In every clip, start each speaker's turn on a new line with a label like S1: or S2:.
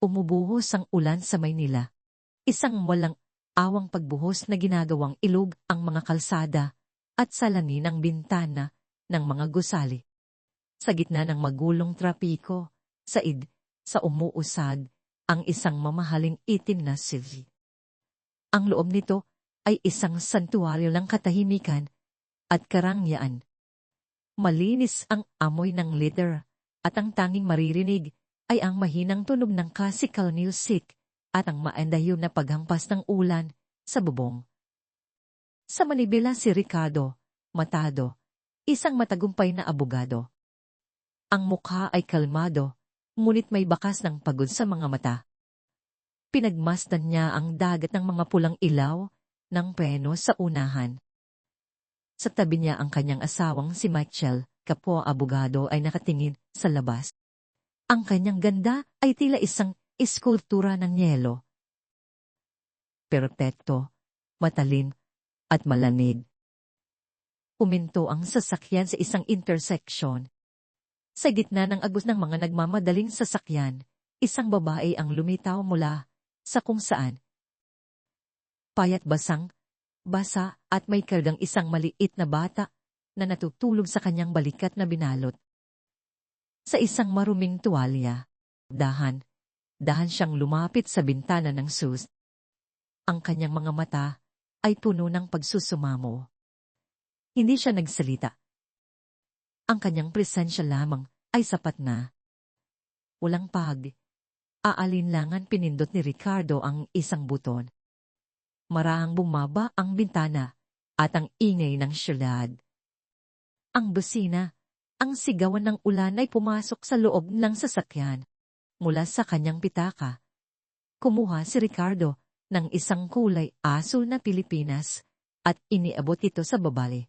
S1: umubuhos ang ulan sa Maynila. Isang walang awang pagbuhos na ginagawang ilog ang mga kalsada at salanin ng bintana ng mga gusali. Sa gitna ng magulong trapiko, sa umuusad ang isang mamahaling itim na silhi. Ang loob nito ay isang santuaryo ng katahimikan at karangyaan. Malinis ang amoy ng litter at ang tanging maririnig ay ang mahinang tunog ng classical music at ang maandayo na paghampas ng ulan sa bubong. Sa Manibela si Ricardo, matado, isang matagumpay na abogado. Ang mukha ay kalmado, ngunit may bakas ng pagod sa mga mata. Pinagmasdan niya ang dagat ng mga pulang ilaw ng preno sa unahan. Sa tabi niya ang kanyang asawang si Michael, kapwa abogado ay nakatingin sa labas. Ang kanyang ganda ay tila isang eskultura ng yelo. Perpekto, matalim, at malamig. Huminto ang sasakyan sa isang intersection. Sa gitna ng agos ng mga nagmamadaling sasakyan, isang babae ang lumitaw mula sa kung saan. Payat basa at may kargang isang maliit na bata na natutulog sa kanyang balikat na binalot. Sa isang maruming tuwalya, dahan siyang lumapit sa bintana ng sus. Ang kanyang mga mata ay puno ng pagsusumamo. Hindi siya nagsalita. Ang kanyang presensya lamang ay sapat na. Walang aalinlangan pinindot ni Ricardo ang isang buton. Marahang bumaba ang bintana at ang ingay ng syudad. Ang busina, ang sigawan ng ulan ay pumasok sa loob ng sasakyan. Mula sa kanyang pitaka, kumuha si Ricardo ng isang kulay asul na Pilipinas at iniabot ito sa babae.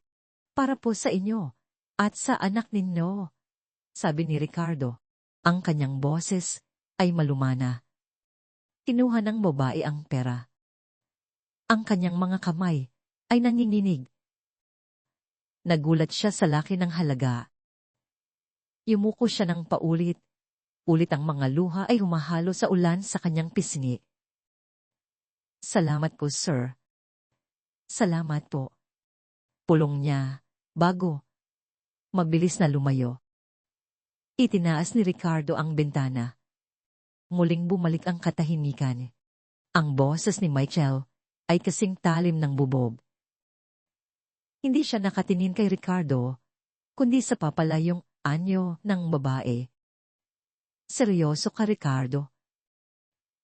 S1: Para po sa inyo at sa anak ninyo, sabi ni Ricardo. Ang kanyang boses ay malumana. Kinuha ng babae ang pera. Ang kanyang mga kamay ay nanginginig. Nagulat siya sa laki ng halaga. Yumuko siya ng paulit. Ulit ang mga luha ay humahalo sa ulan sa kanyang pisngi. Salamat po, sir. Salamat po. Pulong niya, bago. Mabilis na lumayo. Itinaas ni Ricardo ang bintana. Muling bumalik ang katahimikan. Ang boses ni Michael ay kasing talim ng bubog. Hindi siya nakatingin kay Ricardo, kundi sa papalayong anyo ng babae. Seryoso ka, Ricardo?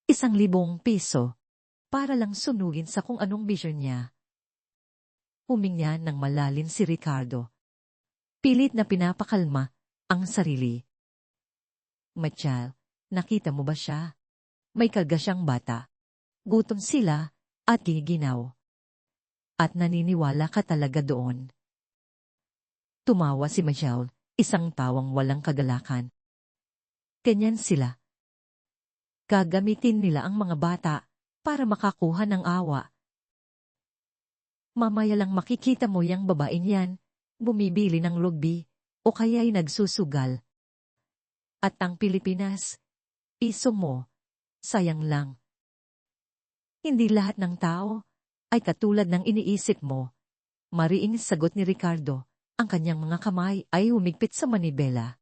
S1: 1,000 piso, para lang sunugin sa kung anong bisyon niya. Huminga ng malalim si Ricardo. Pilit na pinapakalma ang sarili. Michael, nakita mo ba siya? May karga siyang bata. Gutom sila at giginaw. At naniniwala ka talaga doon. Tumawa si Michael, isang tawang walang kagalakan. Ganyan sila. Gagamitin nila ang mga bata para makakuha ng awa. Mamaya lang makikita mo yang babaeng yan, bumibili ng rugby, o kaya'y nagsusugal. At ang Pilipinas, piso mo, sayang lang. Hindi lahat ng tao ay katulad ng iniisip mo. Mariing sagot ni Ricardo, ang kanyang mga kamay ay humigpit sa manibela.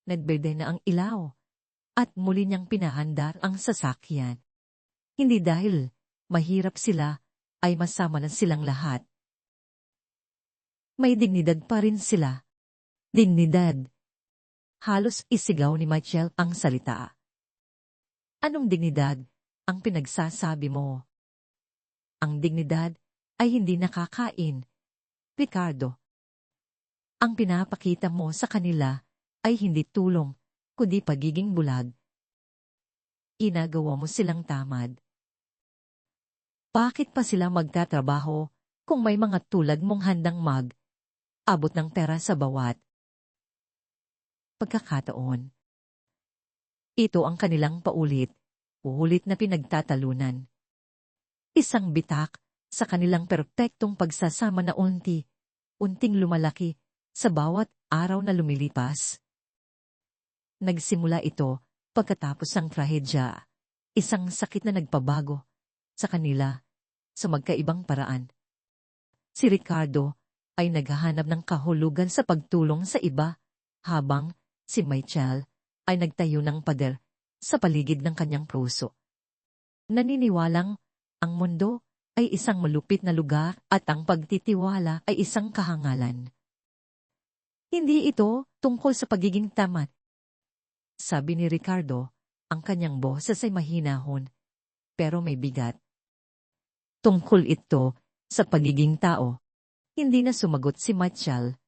S1: Nagberde na ang ilaw, at muli niyang pinahandar ang sasakyan. Hindi dahil mahirap sila, ay masama na silang lahat. May dignidad pa rin sila. Dignidad. Halos isigaw ni Michael ang salita. Anong dignidad ang pinagsasabi mo? Ang dignidad ay hindi nakakain. Ricardo, ang pinapakita mo sa kanila ay hindi tulong, kundi pagiging bulag. Ginagawa mo silang tamad. Bakit pa sila magtatrabaho kung may mga tulad mong handang abot ng pera sa bawat pagkakataon? Ito ang kanilang paulit na pinagtatalunan. Isang bitak sa kanilang perpektong pagsasama na unting lumalaki sa bawat araw na lumilipas. Nagsimula ito Pagkatapos ang trahedya, isang sakit na nagpabago sa kanila sa magkaibang paraan. Si Ricardo ay naghahanap ng kahulugan sa pagtulong sa iba, habang si Michael ay nagtayo ng pader sa paligid ng kanyang puso. Naniniwalang ang mundo ay isang malupit na lugar at ang pagtitiwala ay isang kahangalan. Hindi ito tungkol sa pagiging tamat. Sabi ni Ricardo, ang kanyang boses ay mahinahon, pero may bigat. Tungkol ito sa pagiging tao. Hindi na sumagot si Michael.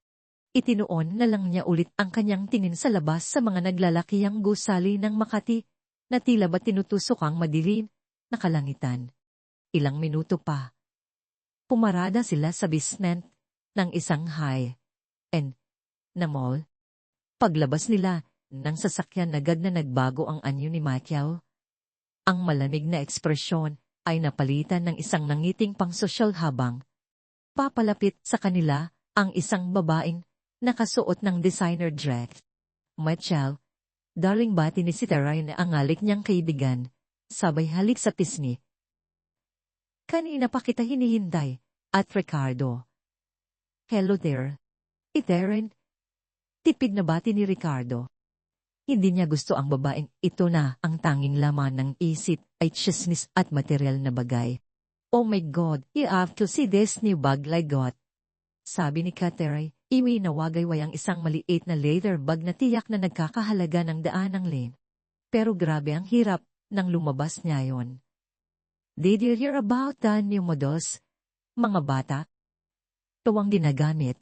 S1: Itinuon na lang niya ulit ang kanyang tingin sa labas sa mga naglalakihang gusali ng Makati na tila ba tinutusok ang madilim na kalangitan. Ilang minuto pa. Pumarada sila sa basement ng isang high-end na mall. Paglabas nila ng sasakyan agad na nagbago ang anyo ni Michael. Ang malamig na ekspresyon ay napalitan ng isang nangiting pangsosyal habang papalapit sa kanila ang isang babaeng nakasuot ng designer dress. Michael, daring bati ni si Teray na ang alik niyang kaibigan, sabay halik sa pisngi. Kanina pa kita hinihintay, at Ricardo. Hello there. Iterin. Tipid na bati ni Ricardo. Hindi niya gusto ang babaeng ito na ang tanging laman ng isip ay chismis at material na bagay. Oh my God, you have to see this new bag I got. Sabi ni Kateray, iwinawagayway ang isang maliit na leather bag na tiyak na nagkakahalaga ng daan ng len. Pero grabe ang hirap nang lumabas niya yon. Did you hear about the new models? Mga bata? Tuwang ginagamit.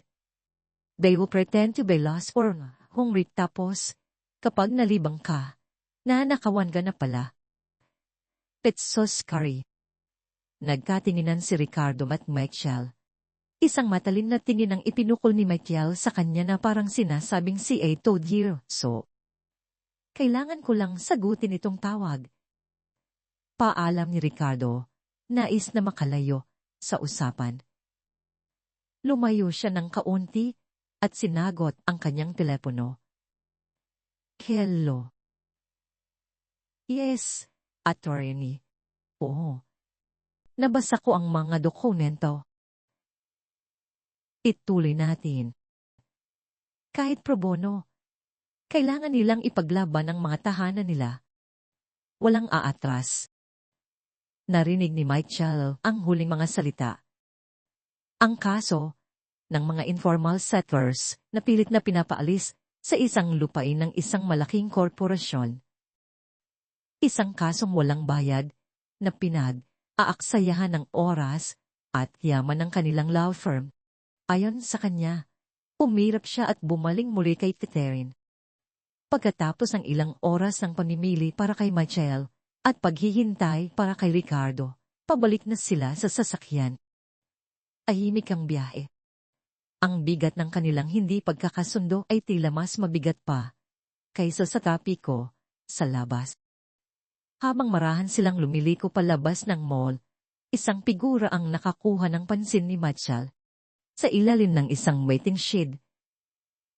S1: They will pretend to be lost or hungry tapos, kapag nalibang ka, nanakawan ka na pala. It's so scary. Nagkatinginan si Ricardo at Michael. Isang matalin na tingin ang ipinukol ni Michael sa kanya na parang sinasabing I told you so. Kailangan ko lang sagutin itong tawag. Paalam ni Ricardo, nais na makalayo sa usapan. Lumayo siya ng kaunti at sinagot ang kanyang telepono. Hello. Yes, attorney. Oo. Nabasa ko ang mga dokumento. Ituloy natin. Kahit pro bono, kailangan nilang ipaglaban ang mga tahanan nila. Walang aatras. Narinig ni Michael ang huling mga salita. Ang kaso ng mga informal settlers na pilit na pinapaalis sa isang lupain ng isang malaking korporasyon. Isang kasong walang bayad na pinag-aaksayahan ng oras at yaman ng kanilang law firm. Ayon sa kanya, umirap siya at bumaling muli kay Catherine. Pagkatapos ng ilang oras ng pamimili para kay Michael at paghihintay para kay Ricardo, pabalik na sila sa sasakyan. Tahimik ang biyahe. Ang bigat ng kanilang hindi pagkakasundo ay tila mas mabigat pa kaysa sa trapiko sa labas. Habang marahan silang lumiliko palabas ng mall, isang figura ang nakakuha ng pansin ni Michael. Sa ilalim ng isang waiting shed,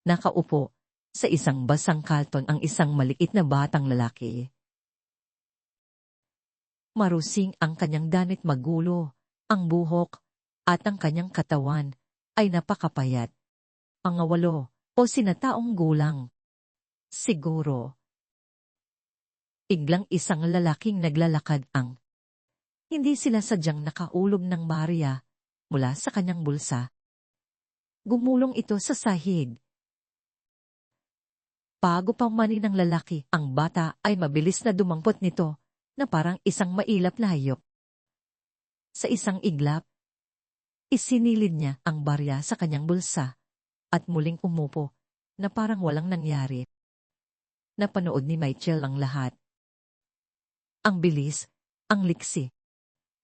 S1: nakaupo sa isang basang karton ang isang maliit na batang lalaki. Marusing ang kanyang danit magulo, ang buhok, at ang kanyang katawan ay napakapayat. Mga 8 o sinataong gulang. Siguro. Biglang isang lalaking naglalakad ang. Hindi sila sadyang nakaulog ng barya mula sa kanyang bulsa. Gumulong ito sa sahig. Bago pa mani ng lalaki, ang bata ay mabilis na dumangpot nito na parang isang mailap na hayop. Sa isang iglap, isinilid niya ang barya sa kanyang bulsa at muling umupo na parang walang nangyari. Napanood ni Michael ang lahat. Ang bilis, ang liksi.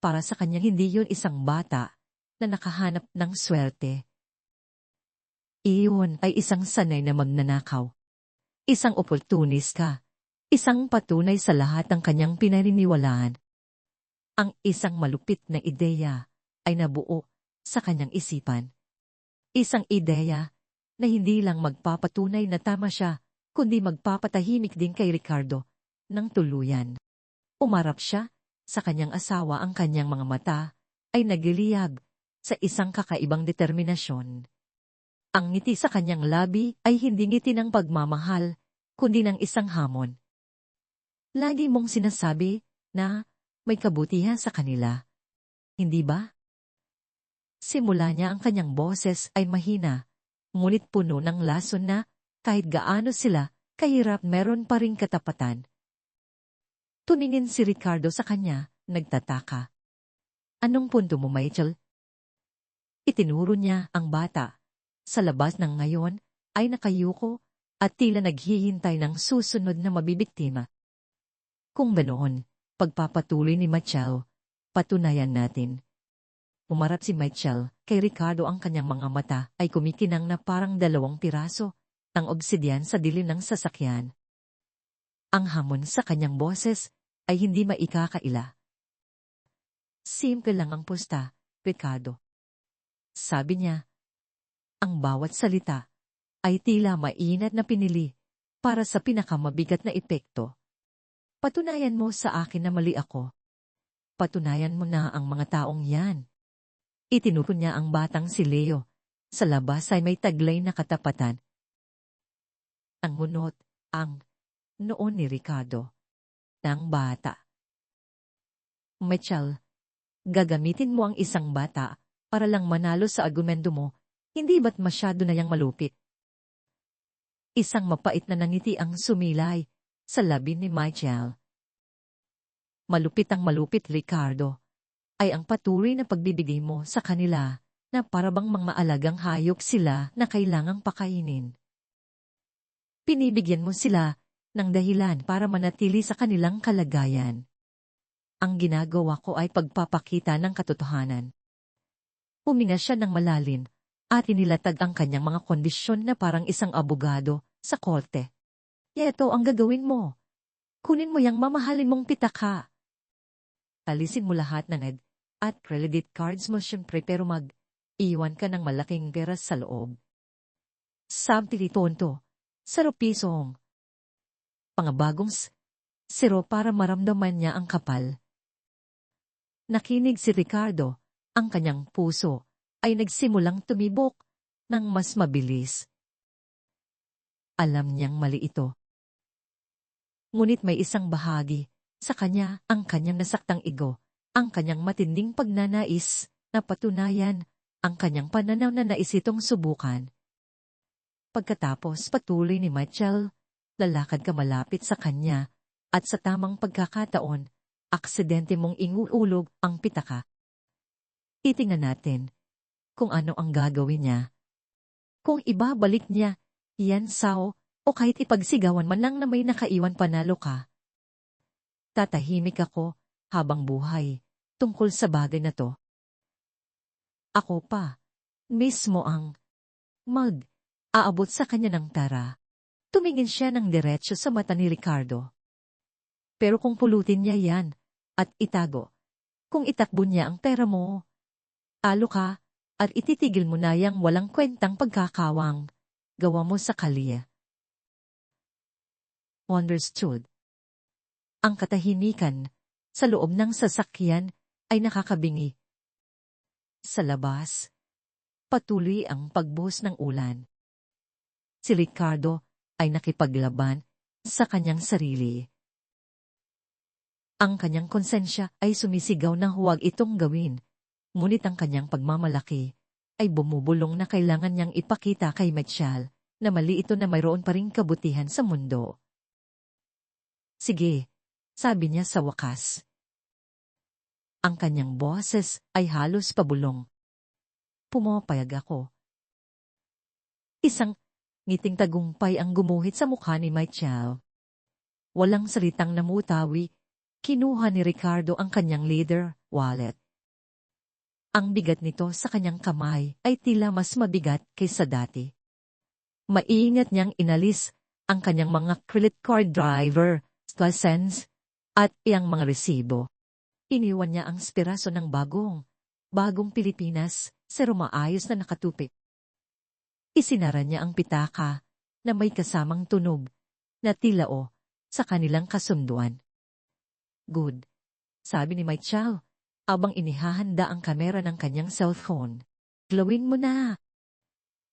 S1: Para sa kanya hindi yun isang bata na nakahanap ng swerte. Iyon ay isang sanay na magnanakaw. Isang oportunista. Isang patunay sa lahat ng kanyang pinaniniwalaan. Ang isang malupit na ideya ay nabuo sa kanyang isipan. Isang ideya na hindi lang magpapatunay na tama siya, kundi magpapatahimik din kay Ricardo ng tuluyan. Umarap siya sa kanyang asawa, ang kanyang mga mata ay nagliliyab sa isang kakaibang determinasyon. Ang ngiti sa kanyang labi ay hindi ngiti ng pagmamahal, kundi ng isang hamon. Lagi mong sinasabi na may kabutihan sa kanila, hindi ba? Simula niya ang kanyang boses ay mahina, ngunit puno ng lason na kahit gaano sila kahirap meron pa ring katapatan. Tumingin si Ricardo sa kanya, nagtataka. Anong punto mo, Michael? Itinuro niya ang bata. Sa labas ng ngayon ay nakayuko at tila naghihintay ng susunod na mabibiktima. Kung ganoon, pagpapatuloy ni Michael, patunayan natin. Umarap si Michael kay Ricardo, ang kanyang mga mata ay kumikinang na parang 2 piraso ng obsidian sa dilim ng sasakyan. Ang hamon sa kanyang boses ay hindi maikakaila. Simple lang ang pusta, Ricardo. Sabi niya, ang bawat salita ay tila mainat na pinili para sa pinakamabigat na epekto. Patunayan mo sa akin na mali ako. Patunayan mo na ang mga taong yan. Itinuro niya ang batang si Leo. Sa labas ay may taglay na katapatan. Ang munot, ang noon ni Ricardo, ng bata. Michael, gagamitin mo ang isang bata para lang manalo sa argumento mo, hindi ba't masyado na yang malupit? Isang mapait na nangiti ang sumilay sa labi ni Michael. Malupit ang malupit, Ricardo, ay ang patuloy na pagbibigay mo sa kanila na parabang mga maalagang hayop sila na kailangang pakainin. Pinibigyan mo sila ng dahilan para manatili sa kanilang kalagayan. Ang ginagawa ko ay pagpapakita ng katotohanan. Huminga siya ng malalim at inilatag ang kanyang mga kondisyon na parang isang abogado sa korte. Ito ang gagawin mo. Kunin mo yang mamahalin mong pitaka. Alisin mo lahat na ned at credit cards mo siyempre, pero iwan ka ng malaking pera sa loob. Sabtili tonto, 0 pisong. Pangabagong 0 para maramdaman niya ang kapal. Nakinig si Ricardo, ang kanyang puso ay nagsimulang tumibok ng mas mabilis. Alam niyang mali ito. Ngunit may isang bahagi sa kanya, ang kanyang nasaktang ego, ang kanyang matinding pagnanais na patunayan ang kanyang pananaw na nais itong subukan. Pagkatapos patuloy ni Michael, lalakad ka malapit sa kanya at sa tamang pagkakataon, aksidente mong inuulog ang pitaka. Titingnan natin kung ano ang gagawin niya. Kung ibabalik niya yan sao o kahit ipagsigawan man lang na may nakaiwan, panalo ka. Tatahimik ako habang buhay tungkol sa bagay na to. Ako pa mismo ang aabot sa kanya ng tara. Tumingin siya ng diretso sa mata ni Ricardo. Pero kung pulutin niya yan at itago, kung itakbo niya ang pera mo, talo ka at ititigil mo na yang walang kwentang pagkakawang gawa mo sa kalye. Understood. Ang katahimikan sa loob ng sasakyan ay nakakabingi. Sa labas, patuloy ang pagbuhos ng ulan. Si Ricardo ay nakipaglaban sa kanyang sarili. Ang kanyang konsensya ay sumisigaw na huwag itong gawin, ngunit ang kanyang pagmamalaki ay bumubulong na kailangan niyang ipakita kay Michael na mali ito, na mayroon pa ring kabutihan sa mundo. Sige, sabi niya sa wakas. Ang kanyang boses ay halos pabulong. Pumapayag ako. Isang ngiting tagumpay ang gumuhit sa mukha ni Michael. Walang salitang namutawi, kinuha ni Ricardo ang kanyang leather wallet. Ang bigat nito sa kanyang kamay ay tila mas mabigat kaysa dati. Maingat niyang inalis ang kanyang mga credit card driver, license, at iyang mga resibo. Iniwan niya ang spiraso ng bagong Pilipinas, pero maayos na nakatupik. Isinara niya ang pitaka na may kasamang tunog na tila sa kanilang kasunduan. Good, sabi ni Michael, abang inihahanda ang kamera ng kanyang cellphone. Gawin mo na.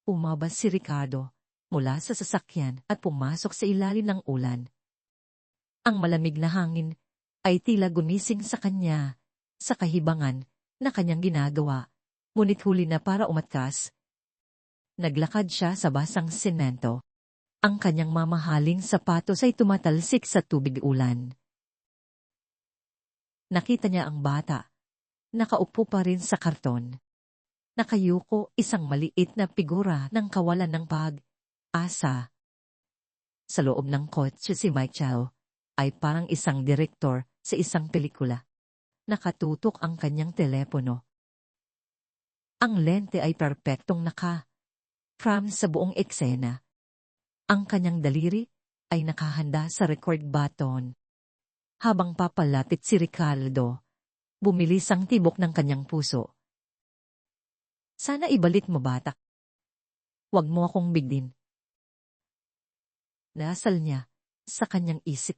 S1: Umabas si Ricardo mula sa sasakyan at pumasok sa ilalim ng ulan. Ang malamig na hangin ay tila gumising sa kanya sa kahibangan na kanyang ginagawa, ngunit huli na para umatras. Naglakad siya sa basang semento. Ang kanyang mamahaling sapatos ay tumatalsik sa tubig ulan. Nakita niya ang bata. Nakaupo pa rin sa karton. Nakayuko isang maliit na figura ng kawalan ng pag-asa. Sa loob ng kotse si Michael ay parang isang direktor sa isang pelikula. Nakatutok ang kanyang telepono. Ang lente ay perpektong naka-frame sa buong eksena. Ang kanyang daliri ay nakahanda sa record button. Habang papalapit si Ricardo, bumilis ang tibok ng kanyang puso. Sana ibalik mo, bata. Huwag mo akong bigdin. Nasal niya sa kanyang isip.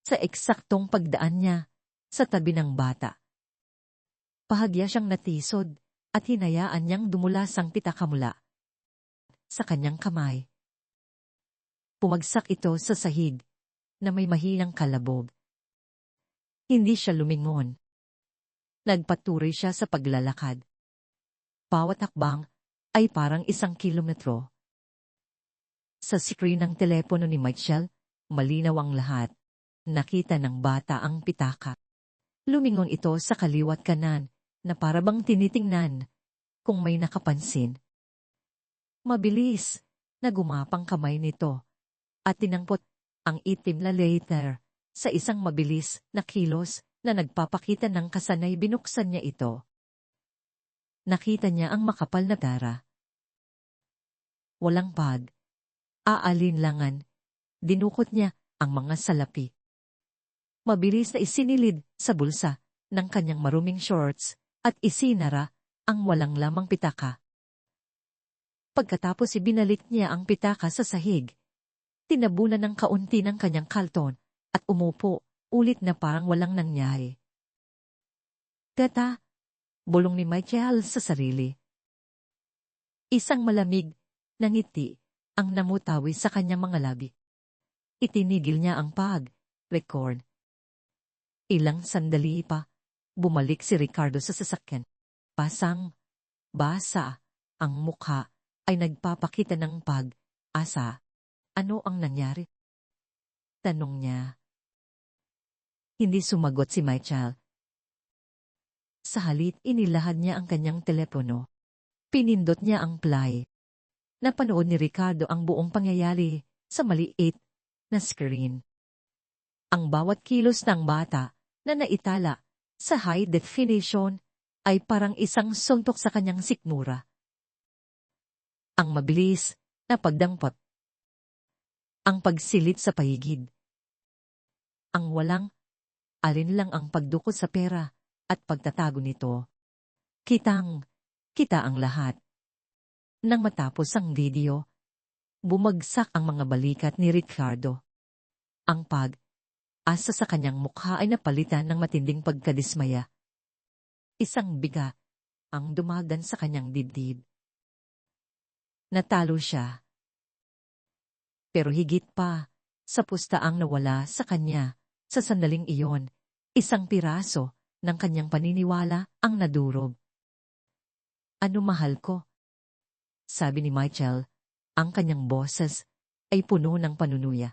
S1: Sa eksaktong pagdaan niya sa tabi ng bata. Pahagya siyang natisod at hinayaan niyang dumulas ang pitaka mula sa kanyang kamay. Pumagsak ito sa sahig na may mahinang kalabog. Hindi siya lumingon. Nagpatuloy siya sa paglalakad. Bawat hakbang ay parang 1 kilometro. Sa screen ng telepono ni Michael, malinaw ang lahat. Nakita ng bata ang pitaka. Lumingon ito sa kaliwat kanan na parabang tinitingnan kung may nakapansin. Mabilis na gumapang kamay nito at tinangpot ang itim na letter sa isang mabilis na kilos na nagpapakita ng kasanay. Binuksan niya ito. Nakita niya ang makapal na tara. Walang aalinlangan. Dinukot niya ang mga salapi. Mabilis na isinilid sa bulsa ng kanyang maruming shorts at isinara ang walang lamang pitaka. Pagkatapos ibinalik niya ang pitaka sa sahig. Tinabunan ng kaunti ng kanyang kalton at umupo ulit na parang walang nangyari. Teta, bulong ni Michael sa sarili. Isang malamig na ngiti ang namutawi sa kanyang mga labi. Itinigil niya ang pag-record. Ilang sandali pa, bumalik si Ricardo sa sasakyan. Basang-basa ang mukha ay nagpapakita ng pag-asa. Ano ang nangyari? Tanong niya. Hindi sumagot si Michael. Sa halip, inilahad niya ang kanyang telepono. Pinindot niya ang play. Napanood ni Ricardo ang buong pangyayari sa maliit na screen. Ang bawat kilos ng bata na naitala sa high definition ay parang isang suntok sa kanyang sikmura. Ang mabilis na pagdampot. Ang pagsilip sa paligid. Ang walang alinlang ang pagdukot sa pera at pagtatago nito. Kita ang lahat. Nang matapos ang video, bumagsak ang mga balikat ni Ricardo. Ang pag-asa sa kanyang mukha ay napalitan ng matinding pagkadismaya. Isang biga ang dumagan sa kanyang dibdib. Natalo siya. Pero higit pa, sa pustaang nawala sa kanya, sa sandaling iyon, isang piraso ng kanyang paniniwala ang nadurog. Ano mahal ko? Sabi ni Michael, ang kanyang boses ay puno ng panunuya.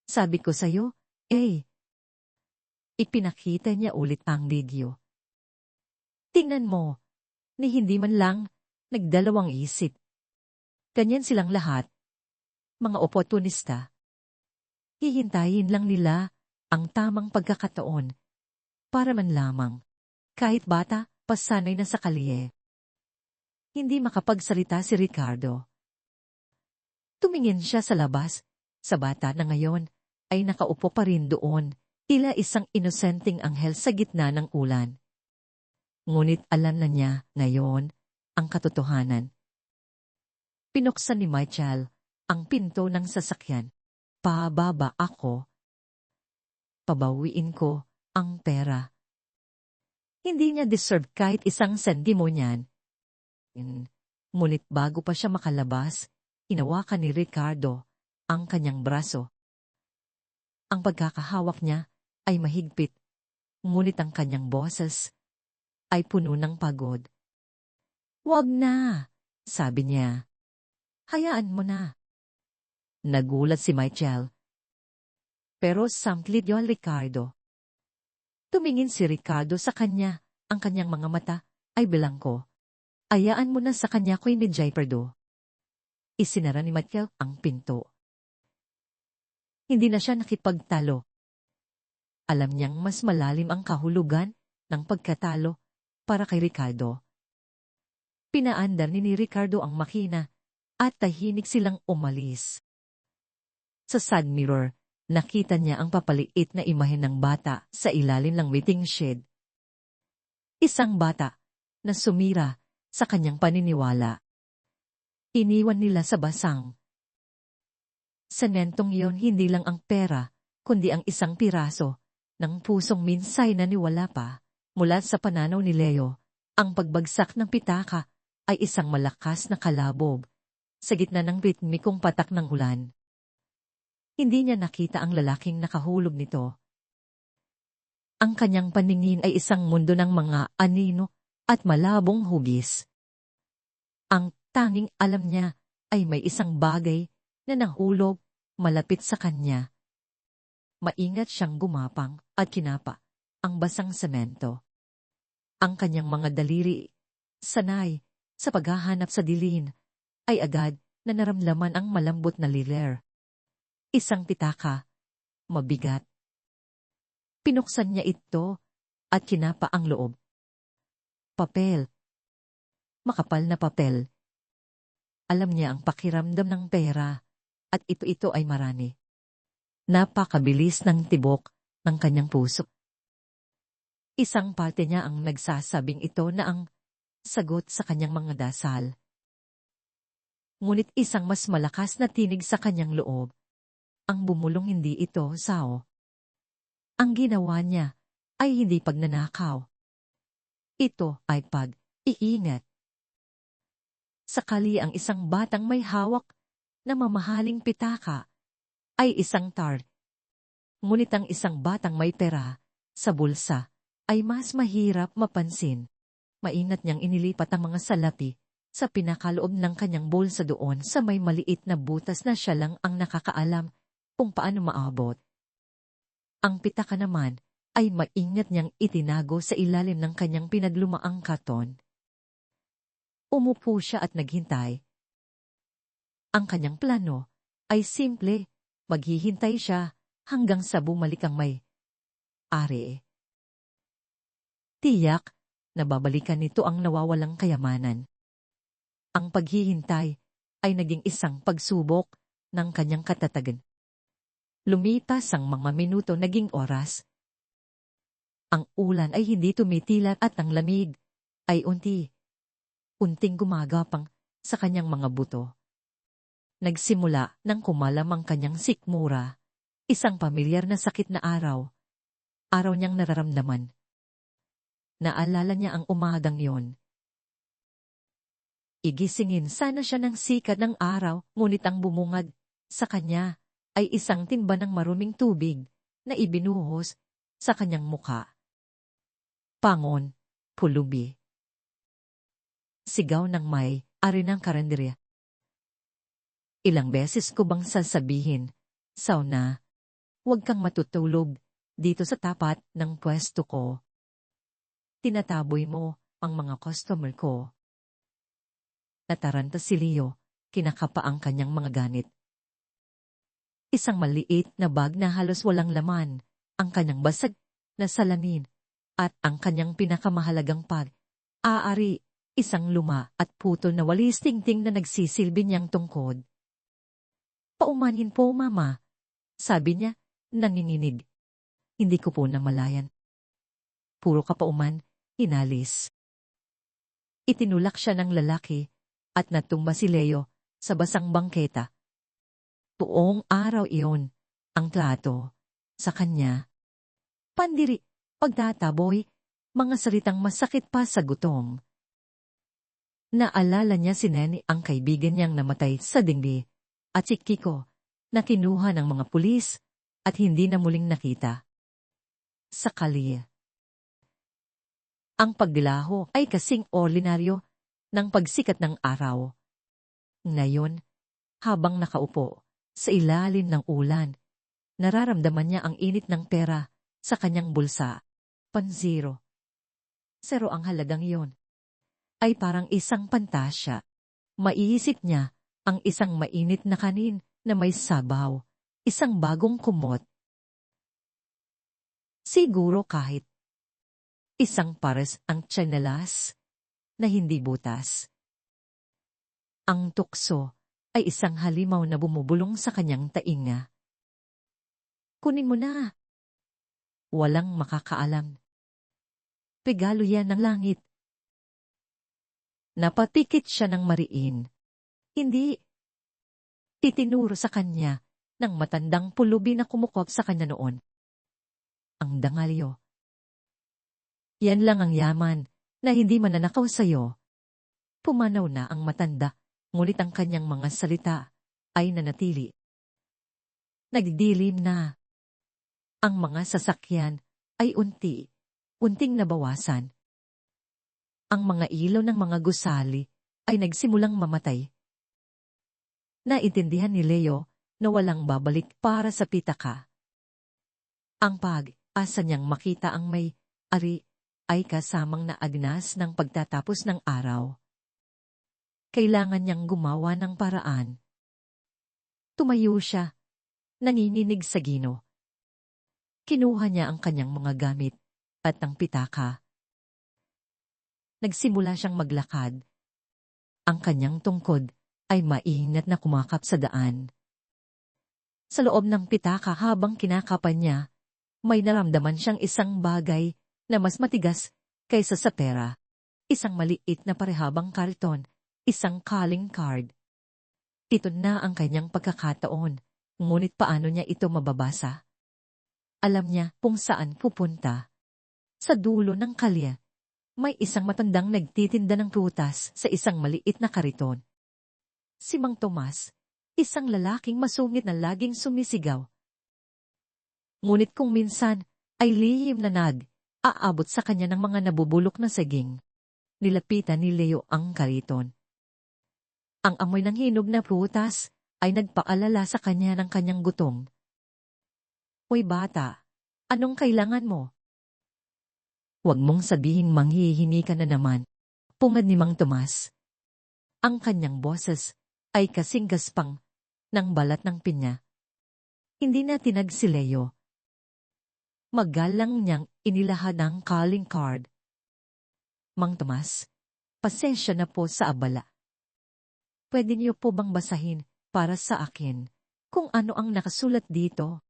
S1: Sabi ko sa'yo, Ipinakita niya ulit ang video. Tingnan mo, ni hindi man lang nagdalawang isip. Ganyan silang lahat. Mga oportunista. Hihintayin lang nila ang tamang pagkakataon para man lamang, kahit bata, pasanay na sa kalye. Hindi makapagsalita si Ricardo. Tumingin siya sa labas, sa bata na ngayon ay nakaupo pa rin doon, tila isang inosenteng anghel sa gitna ng ulan. Ngunit alam na niya ngayon ang katotohanan. Pinuksan ni Michael ang pinto ng sasakyan. Pababa ako. Pabawiin ko ang pera. Hindi niya deserve kahit isang sentimo niyan. Ngunit bago pa siya makalabas, hinawakan ni Ricardo ang kanyang braso. Ang pagkakahawak niya ay mahigpit, ngunit ang kanyang boses ay puno ng pagod. "Wag na," sabi niya. "Hayaan mo na." Nagulat si Michael. Pero samplit yon Ricardo. Tumingin si Ricardo sa kanya, ang kanyang mga mata ay bilangko. "Hayaan mo na sa kanya ko ni Jayperdo." Isinara ni Michael ang pinto. Hindi na siya nakipagtalo. Alam niyang mas malalim ang kahulugan ng pagkatalo para kay Ricardo. Pinaandar ni Ricardo ang makina at tahimik silang umalis. Sa side mirror, nakita niya ang papaliit na imahen ng bata sa ilalim ng waiting shed. Isang bata na sumira sa kanyang paniniwala. Iniwan nila sa basang. Sa nentong iyon hindi lang ang pera, kundi ang isang piraso ng pusong minsay na niwala pa. Mula sa pananaw ni Leo, ang pagbagsak ng pitaka ay isang malakas na kalabog sa gitna ng ritmikong patak ng ulan. Hindi niya nakita ang lalaking nakahulog nito. Ang kanyang paningin ay isang mundo ng mga anino at malabong hugis. Ang tanging alam niya ay may isang bagay na nahulog malapit sa kanya. Maingat siyang gumapang at kinapa ang basang semento. Ang kanyang mga daliri, sanay sa paghahanap sa dilim, ay agad na naramdaman ang malambot na liler. Isang pitaka, mabigat. Pinuksan niya ito at kinapa ang loob. Papel. Makapal na papel. Alam niya ang pakiramdam ng pera at ito ay marami. Napakabilis ng tibok ng kanyang puso. Isang parte niya ang nagsasabing ito na ang sagot sa kanyang mga dasal. Ngunit isang mas malakas na tinig sa kanyang loob ang bumulong, hindi ito sao. Ang ginawa niya ay hindi pagnanakaw. Ito ay pag-iingat. Sakali ang isang batang may hawak na mamahaling pitaka ay isang tar. Ngunit ang isang batang may pera sa bulsa ay mas mahirap mapansin. Maingat niyang inilipat ang mga salapi sa pinakaloob ng kanyang bulsa doon sa may maliit na butas na siya lang ang nakakaalam kung paano maabot. Ang pitaka naman ay maingat niyang itinago sa ilalim ng kanyang pinaglumaang katon. Umupo siya at naghintay. Ang kanyang plano ay simple, maghihintay siya hanggang sa bumalik ang may ari. Tiyak na babalikan nito ang nawawalang kayamanan. Ang paghihintay ay naging isang pagsubok ng kanyang katatagan. Lumipas ang mga minuto, naging oras. Ang ulan ay hindi tumitilat at ang lamig ay unting gumagapang sa kanyang mga buto. Nagsimula nang kumalam ang kanyang sikmura, isang pamilyar na sakit na araw. Araw niyang nararamdaman. Naalala niya ang umagang yon. Igisingin sana siya ng sikat ng araw, ngunit ang bumungad sa kanya ay isang timba ng maruming tubig na ibinuhos sa kanyang muka. Pangon, pulubi. Sigaw ng may ari ng karinderya. Ilang beses ko bang sasabihin, Sauna, huwag kang matutulog dito sa tapat ng pwesto ko. Tinataboy mo ang mga customer ko. Nataranta si Leo, kinakapa ang kanyang mga ganit. Isang maliit na bag na halos walang laman, ang kanyang basag na salamin, at ang kanyang pinakamahalagang pag-aari, isang luma at putol na walis tingting na nagsisilbi niyang tungkod. Paumanhin po, Mama, sabi niya, nanginginig. Hindi ko po namalayan. Puro kapauman, hinalis. Itinulak siya ng lalaki at natumba si Leo sa basang bangketa. Buong araw iyon, ang trato sa kanya. Pandiri, pagtataboy, mga salitang masakit pa sa gutom. Naalala niya si Neni, ang kaibigan niyang namatay sa dingdi, at si Kiko, na kinuha ng mga pulis at hindi na muling nakita. Sa kalye. Ang pagdilaho ay kasing ordinaryo ng pagsikat ng araw. Ngayon, habang nakaupo sa ilalim ng ulan, nararamdaman niya ang init ng pera sa kanyang bulsa. Panzero. Zero ang halagang iyon. Ay parang isang pantasya. Maiisip niya ang isang mainit na kanin na may sabaw, isang bagong kumot. Siguro kahit isang pares ang tsinelas na hindi butas. Ang tukso ay isang halimaw na bumubulong sa kanyang tainga. Kunin mo na. Walang makakaalam. Regalo yan ng langit. Napatikit siya ng mariin. Hindi. Itinuro sa kanya ng matandang pulubi na kumukop sa kanya noon. Ang dangalyo. Yan lang ang yaman na hindi mananakaw sa'yo. Pumanaw na ang matanda, ngunit ang kanyang mga salita ay nanatili. Nagdilim na. Ang mga sasakyan ay unting nabawasan. Ang mga ilaw ng mga gusali ay nagsimulang mamatay. Naintindihan ni Leo na walang babalik para sa pitaka. Ang pag-asa niyang makita ang may ari ay kasamang naagnas ng pagtatapos ng araw. Kailangan niyang gumawa ng paraan. Tumayo siya, nanginginig sa gino. Kinuha niya ang kanyang mga gamit at ang pitaka. Nagsimula siyang maglakad. Ang kanyang tungkod ay maingat na kumakap sa daan. Sa loob ng pitaka habang kinakapan niya, may naramdaman siyang isang bagay na mas matigas kaysa sa pera. Isang maliit na parehabang kariton, isang calling card. Ito na ang kanyang pagkakataon, ngunit paano niya ito mababasa? Alam niya kung saan pupunta. Sa dulo ng kalye, may isang matandang nagtitinda ng prutas sa isang maliit na kariton. Si Mang Tomas, isang lalaking masungit na laging sumisigaw. Ngunit kung minsan ay lihim na aabot sa kanya ng mga nabubulok na saging. Nilapitan ni Leo ang kariton. Ang amoy ng hinog na prutas ay nagpaalala sa kanya ng kanyang gutom. Hoy bata, anong kailangan mo? Huwag mong sabihin manghihingi ka na naman. Pungad ni Mang Tomas. Ang kanyang boses ay kasing gaspang ng balat ng pinya. Hindi na tinag si Leo. Magalang niyang inilahad ang calling card. Mang Tomas, pasensya na po sa abala. Pwede niyo po bang basahin para sa akin kung ano ang nakasulat dito?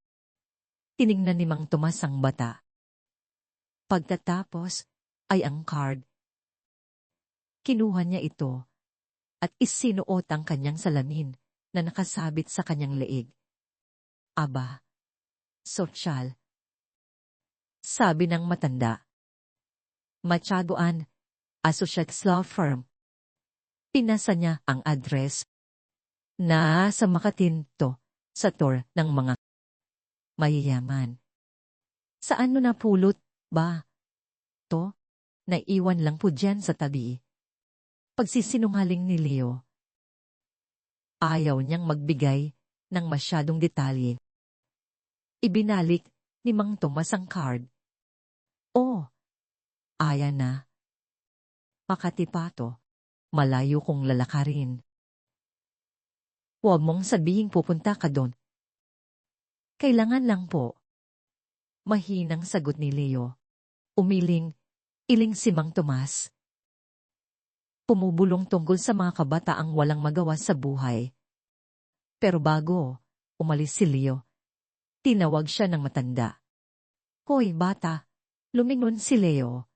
S1: Tiningnan ni Mang Tomas ang bata. Pagtatapos ay ang card. Kinuha niya ito at isinuot ang kanyang salamin na nakasabit sa kanyang leeg. Aba, sosyal. Sabi ng matanda. Machagoan, Associates Law Firm. Pinasa niya ang address. Sa Makatinto, sa tour ng mga mayayaman. Saan mo napulot ba? To? Naiwan lang po dyan sa tabi. Pagsisinungaling ni Leo. Ayaw niyang magbigay ng masyadong detalye. Ibinalik ni Mang Tomas ang card. Oh, ayan na. Makati pa to. Malayo kong lalakarin. Huwag mong sabihing pupunta ka doon. Kailangan lang po. Mahinang sagot ni Leo. Iling si Mang Tomas. Pumubulong tungkol sa mga kabataang walang magawa sa buhay. Pero bago umalis si Leo, tinawag siya ng matanda. Hoy bata, lumingon si Leo.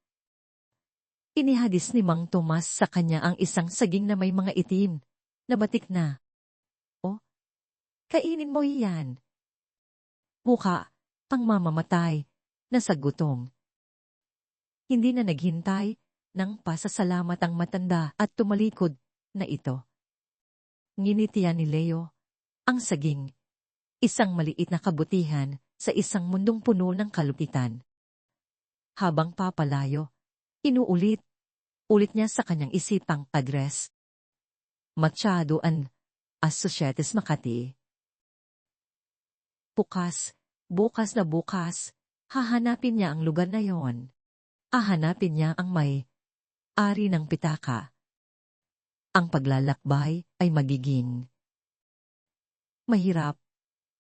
S1: Inihadis ni Mang Tomas sa kanya ang isang saging na may mga itim, na batik na. Oh, Kainin mo iyan. Mukha pang mamamatay na sa gutom. Hindi na naghintay ng pasasalamat ang matanda at tumalikod na ito. Nginitian ni Leo ang saging, isang maliit na kabutihan sa isang mundong puno ng kalupitan. Habang papalayo, ulit niya sa kanyang isipang address. Machado and Associates Makati. Bukas na bukas, hahanapin niya ang lugar na yon. Hahanapin niya ang may-ari ng pitaka. Ang paglalakbay ay magiging mahirap,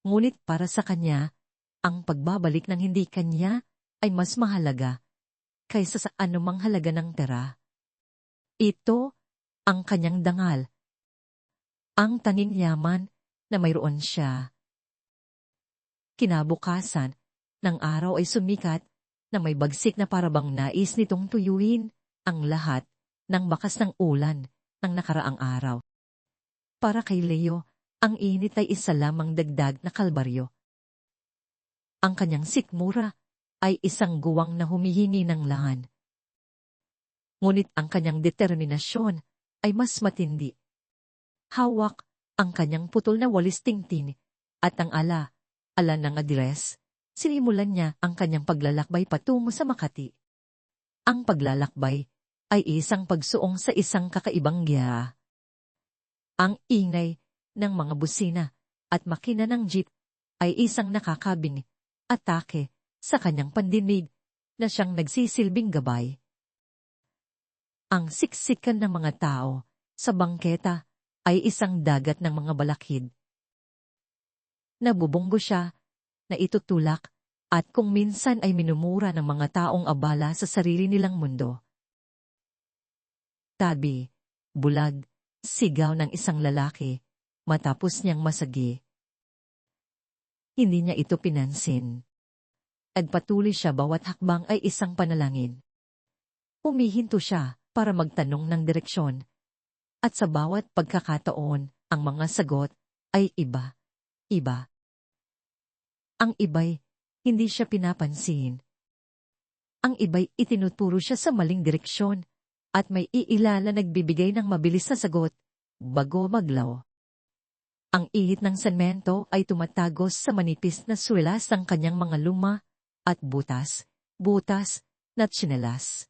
S1: ngunit para sa kanya, ang pagbabalik ng hindi kanya ay mas mahalaga kaysa sa anumang halaga ng pera. Ito ang kanyang dangal, ang tanging yaman na mayroon siya. Kinabukasan ng araw ay sumikat na may bagsik na parabang nais nitong tuyuin ang lahat ng bakas ng ulan ng nakaraang araw. Para kay Leo, ang init ay isa lamang dagdag na kalbaryo. Ang kanyang sikmura ay isang guwang na humihingi ng lahan. Ngunit ang kanyang determinasyon ay mas matindi. Hawak ang kanyang putol na walis tingting at ang ala ng address, sinimulan niya ang kanyang paglalakbay patungo sa Makati. Ang paglalakbay ay isang pagsuong sa isang kakaibang giya. Ang ingay ng mga busina at makina ng jeep ay isang nakakabing atake sa kanyang pandinig na siyang nagsisilbing gabay. Ang siksikan ng mga tao sa bangketa ay isang dagat ng mga balakid. Nabubunggo siya, na itutulak, at kung minsan ay minumura ng mga taong abala sa sarili nilang mundo. Tabi, bulag, sigaw ng isang lalaki, matapos niyang masagi. Hindi niya ito pinansin. At patuloy siya bawat hakbang ay isang panalangin. Humihinto siya para magtanong ng direksyon. At sa bawat pagkakataon, ang mga sagot ay iba. Ang iba'y hindi siya pinapansin. Ang iba'y itinuturo siya sa maling direksyon at may iilala nagbibigay ng mabilis na sagot bago maglaw. Ang ihit ng semento ay tumatagos sa manipis na swelas ng kanyang mga luma at butas na tsinelas.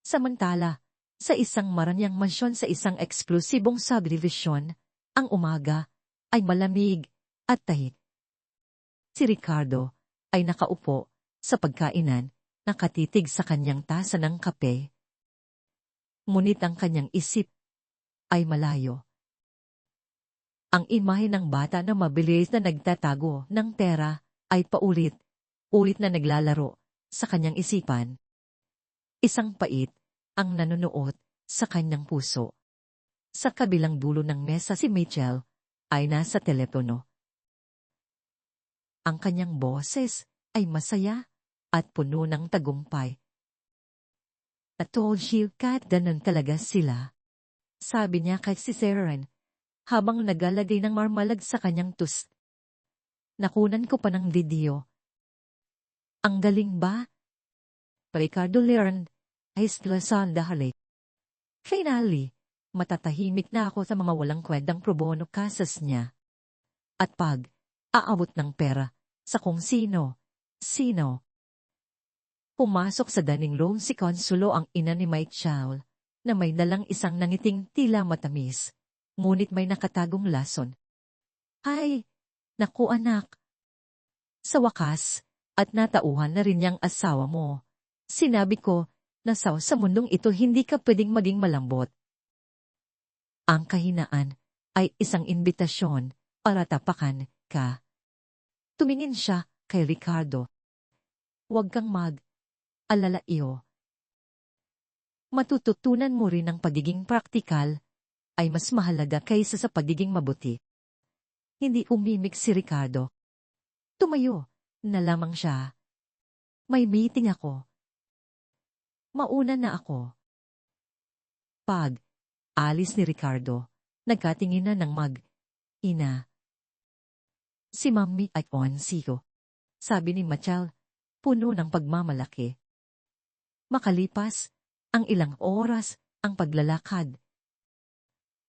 S1: Samantala, sa isang maranyang mansyon sa isang eksklusibong subdivision, ang umaga ay malamig at tahit. Si Ricardo ay nakaupo sa pagkainan, nakatitig sa kanyang tasa ng kape. Ngunit ang kanyang isip ay malayo. Ang imahe ng bata na mabilis na nagtatago ng pera ay paulit-ulit na naglalaro sa kanyang isipan. Isang pait ang nanonood sa kanyang puso. Sa kabilang dulo ng mesa si Mitchell ay nasa telepono. Ang kanyang boses ay masaya at puno ng tagumpay. "I told you, Kat, ganun talaga sila," sabi niya kay si Seren, habang naglalagay ng marmalag sa kanyang toast. "Nakunan ko pa ng video. Ang galing ba?" Ricardo learned his lesson dahil. Finally, matatahimik na ako sa mga walang kwentang pro bono cases niya. At aabot ng pera sa kung sino. Pumasok sa dining room si Consuelo, ang ina ni Mike Chow, na may dalang isang nangiting tila matamis, ngunit may nakatagong lason. "Hay, naku anak. Sa wakas, at natauhan na rin niyang asawa mo. Sinabi ko, na sa mundong ito hindi ka pwedeng maging malambot." Ang kahinaan ay isang imbitasyon para tapakan ka. Tumingin siya kay Ricardo. "Huwag kang mag-alala iyo. Matututunan mo rin ang pagiging praktikal ay mas mahalaga kaysa sa pagiging mabuti." Hindi umimik si Ricardo. Tumayo na lamang siya. "May meeting ako. Mauna na ako." Alis ni Ricardo, nagkatinginan ng mag-ina. Si Mami ay Onsigo. Sabi ni Machal, puno ng pagmamalaki. Makalipas ang ilang oras ang paglalakad.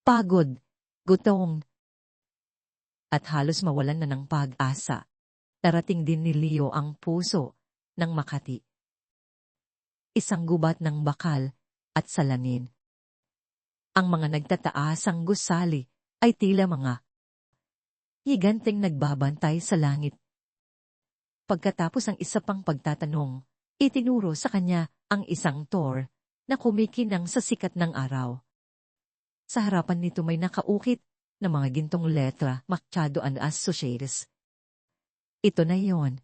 S1: Pagod, gutom, at halos mawalan na ng pag-asa. Narating din ni Leo ang puso ng Makati. Isang gubat ng bakal at salamin. Ang mga nagtataasang gusali ay tila mga higanteng nagbabantay sa langit. Pagkatapos ang isa pang pagtatanong, itinuro sa kanya ang isang tor na kumikinang sa sikat ng araw. Sa harapan nito may nakaukit na mga gintong letra, Machado and Associates. Ito na yon.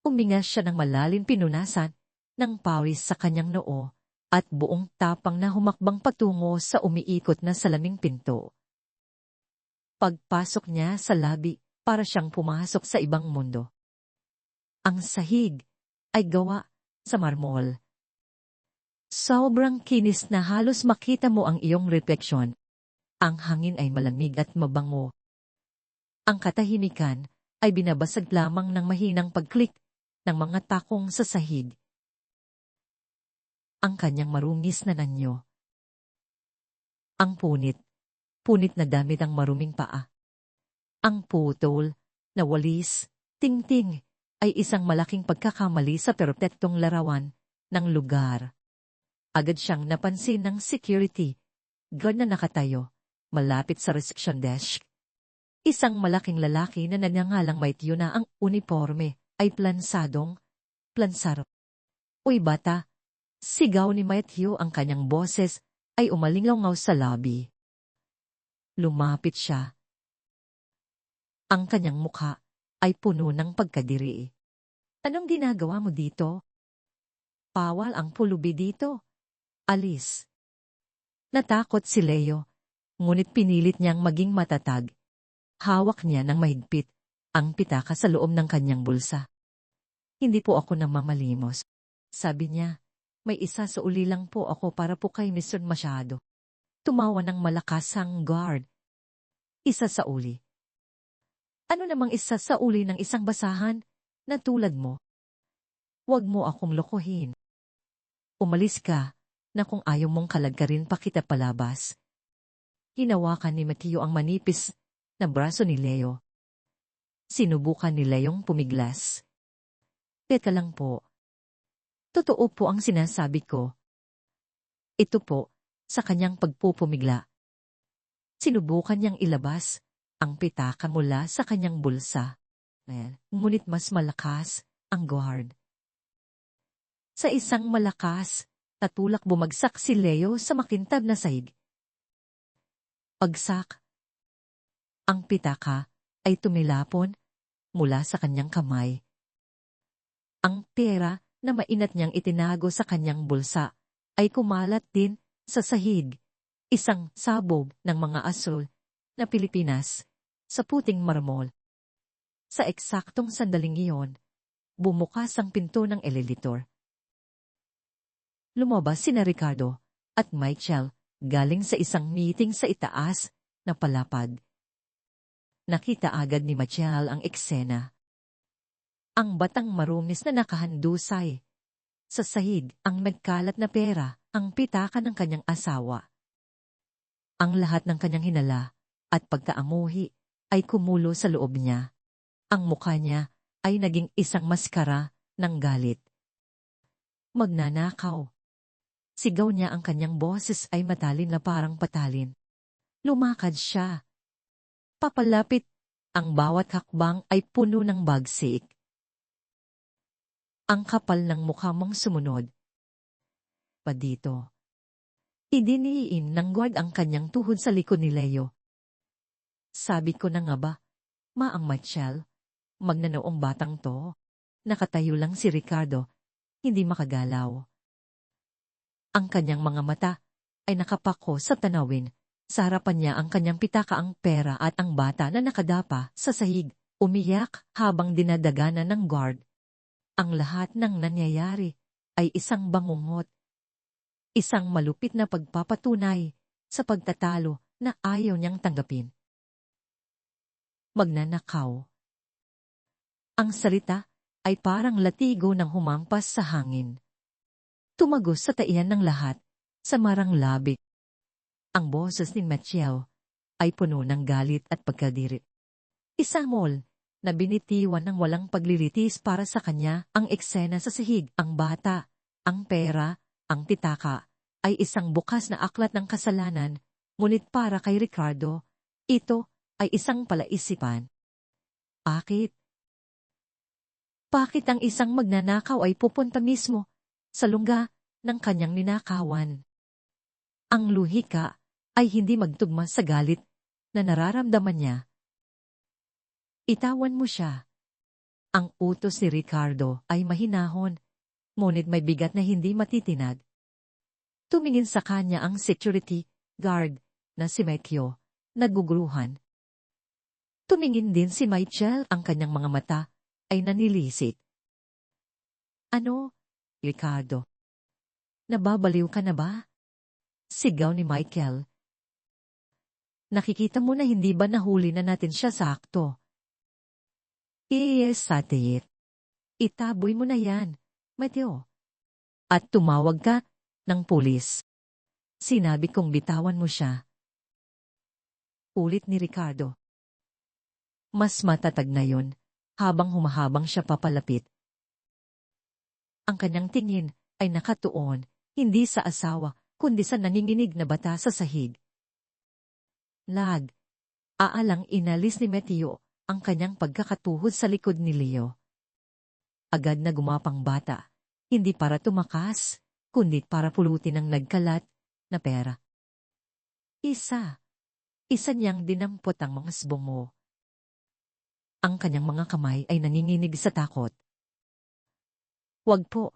S1: Uminga siya ng malalim, pinunasan ng pawis sa kanyang noo at buong tapang na humakbang patungo sa umiikot na salaming pinto. Pagpasok niya sa labi, para siyang pumasok sa ibang mundo. Ang sahig ay gawa sa marmol. Sobrang kinis na halos makita mo ang iyong refleksyon. Ang hangin ay malamig at mabango. Ang katahimikan ay binabasag lamang ng mahinang pagklik ng mga takong sa sahig. Ang kanyang marungis na nanyo. Ang punit na damit ang maruming paa. Ang putol na walis, tingting, ay isang malaking pagkakamali sa perpektong larawan ng lugar. Agad siyang napansin ng security guard na nakatayo, malapit sa reception desk. Isang malaking lalaki na nanyangalang may tiyo na ang uniforme ay plansar. Uy bata, sigaw ni Matthew, ang kanyang boses ay umalingaw sa lobby. Lumapit siya. Ang kanyang mukha ay puno ng pagkadiri. Anong ginagawa mo dito? Bawal ang pulubi dito. Alis. Natakot si Leo, ngunit pinilit niyang maging matatag. Hawak niya ng mahigpit ang pitaka sa loob ng kanyang bulsa. Hindi po ako namamalimos. Sabi niya, may isa sa uli lang po ako para po kay Mr. Machado. Tumawa ng malakas ang guard. Isa sa uli. Ano namang isa sa uli ng isang basahan na tulad mo? Huwag mo akong lokohin. Umalis ka na kung ayaw mong kalagkarin pa kita palabas. Hinawakan ni Mateo ang manipis na braso ni Leo. Sinubukan ni Leong pumiglas. Teka lang po. Totoo po ang sinasabi ko. Ito po, sa kanyang pagpupumigla. Sinubukan niyang ilabas ang pitaka mula sa kanyang bulsa. Ngunit mas malakas ang guard. Sa isang malakas, natulak bumagsak si Leo sa makintab na sahig. Pagsak. Ang pitaka ay tumilapon mula sa kanyang kamay. Ang pera na mainat niyang itinago sa kanyang bulsa ay kumalat din sa sahig. Isang sabog ng mga asul na Pilipinas sa puting marmol. Sa eksaktong sandaling iyon, bumukas ang pinto ng elevator. Lumabas sina Ricardo at Michael galing sa isang meeting sa itaas na palapag. Nakita agad ni Michael ang eksena. Ang batang marumis na nakahandusay. Sa sahig ang nagkalat na pera, ang pitaka ng kanyang asawa. Ang lahat ng kanyang hinala at pagkaamuhi ay kumulo sa loob niya. Ang mukha niya ay naging isang maskara ng galit. Magnanakaw. Sigaw niya, ang kanyang boses ay matalin na parang patalin. Lumakad siya. Papalapit, ang bawat hakbang ay puno ng bagsik. Ang kapal ng mukha mong sumunod. Pa dito. Idiniin ng guard ang kanyang tuhod sa likod ni Leo. Sabi ko na nga ba, Maang Michael, magnanoong batang to. Nakatayo lang si Ricardo, hindi makagalaw. Ang kanyang mga mata ay nakapako sa tanawin. Sa harapan niya ang kanyang pitaka, ang pera at ang bata na nakadapa sa sahig, umiyak habang dinadaganan ng guard. Ang lahat ng nangyayari ay isang bangungot. Isang malupit na pagpapatunay sa pagtatalo na ayaw niyang tanggapin. magnanakaw. Ang salita ay parang latigo ng humampas sa hangin. Tumagos sa taiyan ng lahat, sa marang labik. Ang boses ni Mathieu ay puno ng galit at pagkadiri. Isang mall na binitiwan ng walang paglilitis para sa kanya ang eksena sa sahig, ang bata, ang pera, ang pitaka, ay isang bukas na aklat ng kasalanan, ngunit para kay Ricardo, ito ay isang palaisipan. Bakit? Bakit ang isang magnanakaw ay pupunta mismo sa lungga ng kanyang ninakawan? Ang luhika ay hindi magtugma sa galit na nararamdaman niya. Itawan mo siya. Ang utos ni Ricardo ay mahinahon, ngunit may bigat na hindi matitinag. Tumingin sa kanya ang security guard na si Mathieu, naguguluhan. Tumingin din si Michael, ang kanyang mga mata ay nanilisik. Ano, Ricardo? Nababaliw ka na ba? Sigaw ni Michael. Nakikita mo na hindi ba nahuli na natin siya sa akto? Yes, satayit. Itaboy mo na yan, Mateo. At tumawag ka ng pulis. Sinabi kong bitawan mo siya. Ulit ni Ricardo. Mas matatag na yun, habang humahabang siya papalapit. Ang kanyang tingin ay nakatuon, hindi sa asawa, kundi sa nanginginig na bata sa sahig. Lag. Aalang inalis ni Mateo ang kanyang pagkakatuhod sa likod ni Leo. Agad na gumapang bata, hindi para tumakas, kundi para pulutin ang nagkalat na pera. Isa niyang dinampot ang mga sbongo. Ang kanyang mga kamay ay nanginginig sa takot. Wag po.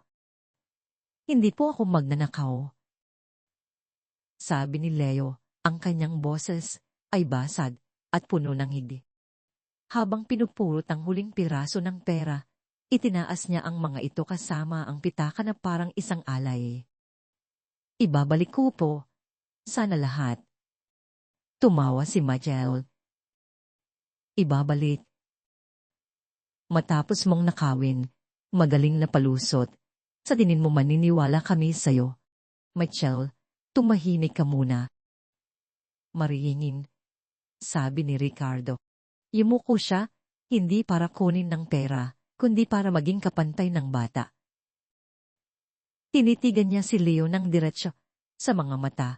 S1: Hindi po ako magnanakaw. Sabi ni Leo, ang kanyang boses ay basag at puno ng higi. Habang pinupulot ang huling piraso ng pera, itinaas niya ang mga ito kasama ang pitaka na parang isang alay. Ibabalik ko po. Sana lahat. Tumawa si Michael. Ibabalik. Matapos mong nakawin, magaling na palusot, sa dinin mo maniniwala kami sa'yo. Michael, tumahimik ka muna. Marihingin, sabi ni Ricardo. Yumuko siya, hindi para kunin ng pera, kundi para maging kapantay ng bata. Tinitigan niya si Leo ng diretsyo sa mga mata.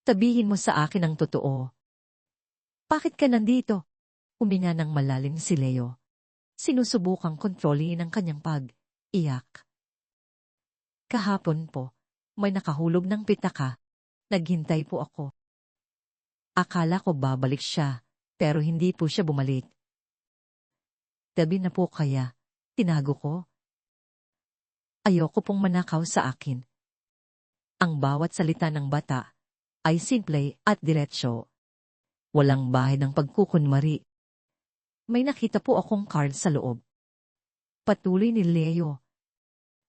S1: Sabihin mo sa akin ang totoo. Bakit ka nandito? Huminga ng malalim si Leo. Sinusubukang kontrolin ang kanyang pag-iyak. Kahapon po, may nakahulog ng pitaka. Naghintay po ako. Akala ko babalik siya, pero hindi po siya bumalik. Gabi na po kaya, tinago ko. Ayoko pong manakaw sa akin. Ang bawat salita ng bata ay simple at diretsyo. Walang bahay ng pagkukunwari. May nakita po akong card sa loob. Patuloy ni Leo.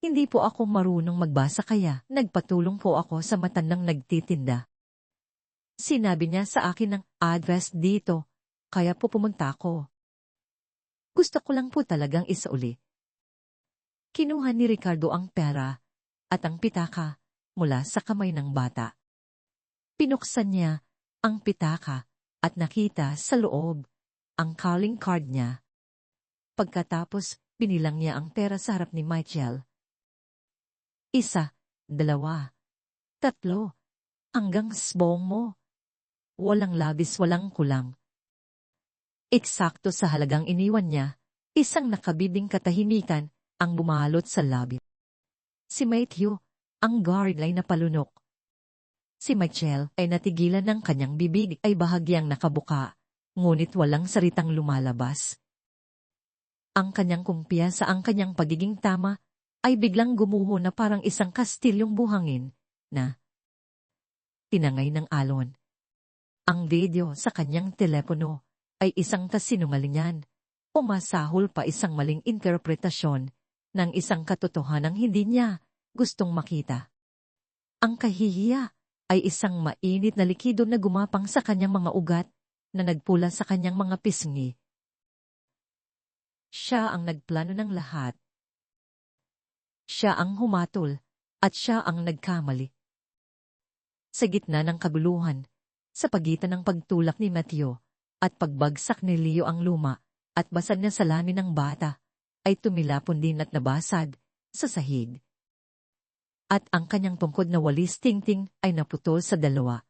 S1: Hindi po ako marunong magbasa kaya nagpatulong po ako sa matandang nagtitinda. Sinabi niya sa akin ng address dito, kaya po pumunta ako. Gusto ko lang po talagang isauli. Kinuha ni Ricardo ang pera at ang pitaka mula sa kamay ng bata. Pinuksan niya ang pitaka at nakita sa loob ang calling card niya. Pagkatapos, binilang niya ang pera sa harap ni Michael. 1, 2, 3, hanggang sbong mo. Walang labis, walang kulang. Eksakto sa halagang iniwan niya, isang nakabibing katahimikan ang bumalot sa labi. Si Matthew, ang guard ay napalunok. Si Michael ay natigilan ng kanyang bibig ay bahagyang nakabuka, ngunit walang salitang lumalabas. Ang kanyang kumpiyansa, ang kanyang pagiging tama, ay biglang gumuho na parang isang kastilyong buhangin na tinangay ng alon. Ang video sa kanyang telepono ay isang kasinungalingan, umasahol pa isang maling interpretasyon ng isang katotohanang hindi niya gustong makita. Ang kahihiya ay isang mainit na likido na gumapang sa kanyang mga ugat, na nagpula sa kanyang mga pisngi. Siya ang nagplano ng lahat. Siya ang humatol, at siya ang nagkamali. Sa gitna ng kaguluhan, sa pagitan ng pagtulak ni Matthew at pagbagsak ni Leo ang luma at basag na salamin ng bata, ay tumilapon din at nabasag sa sahig. At ang kanyang tungkod na walis tingting ay naputol sa dalawa.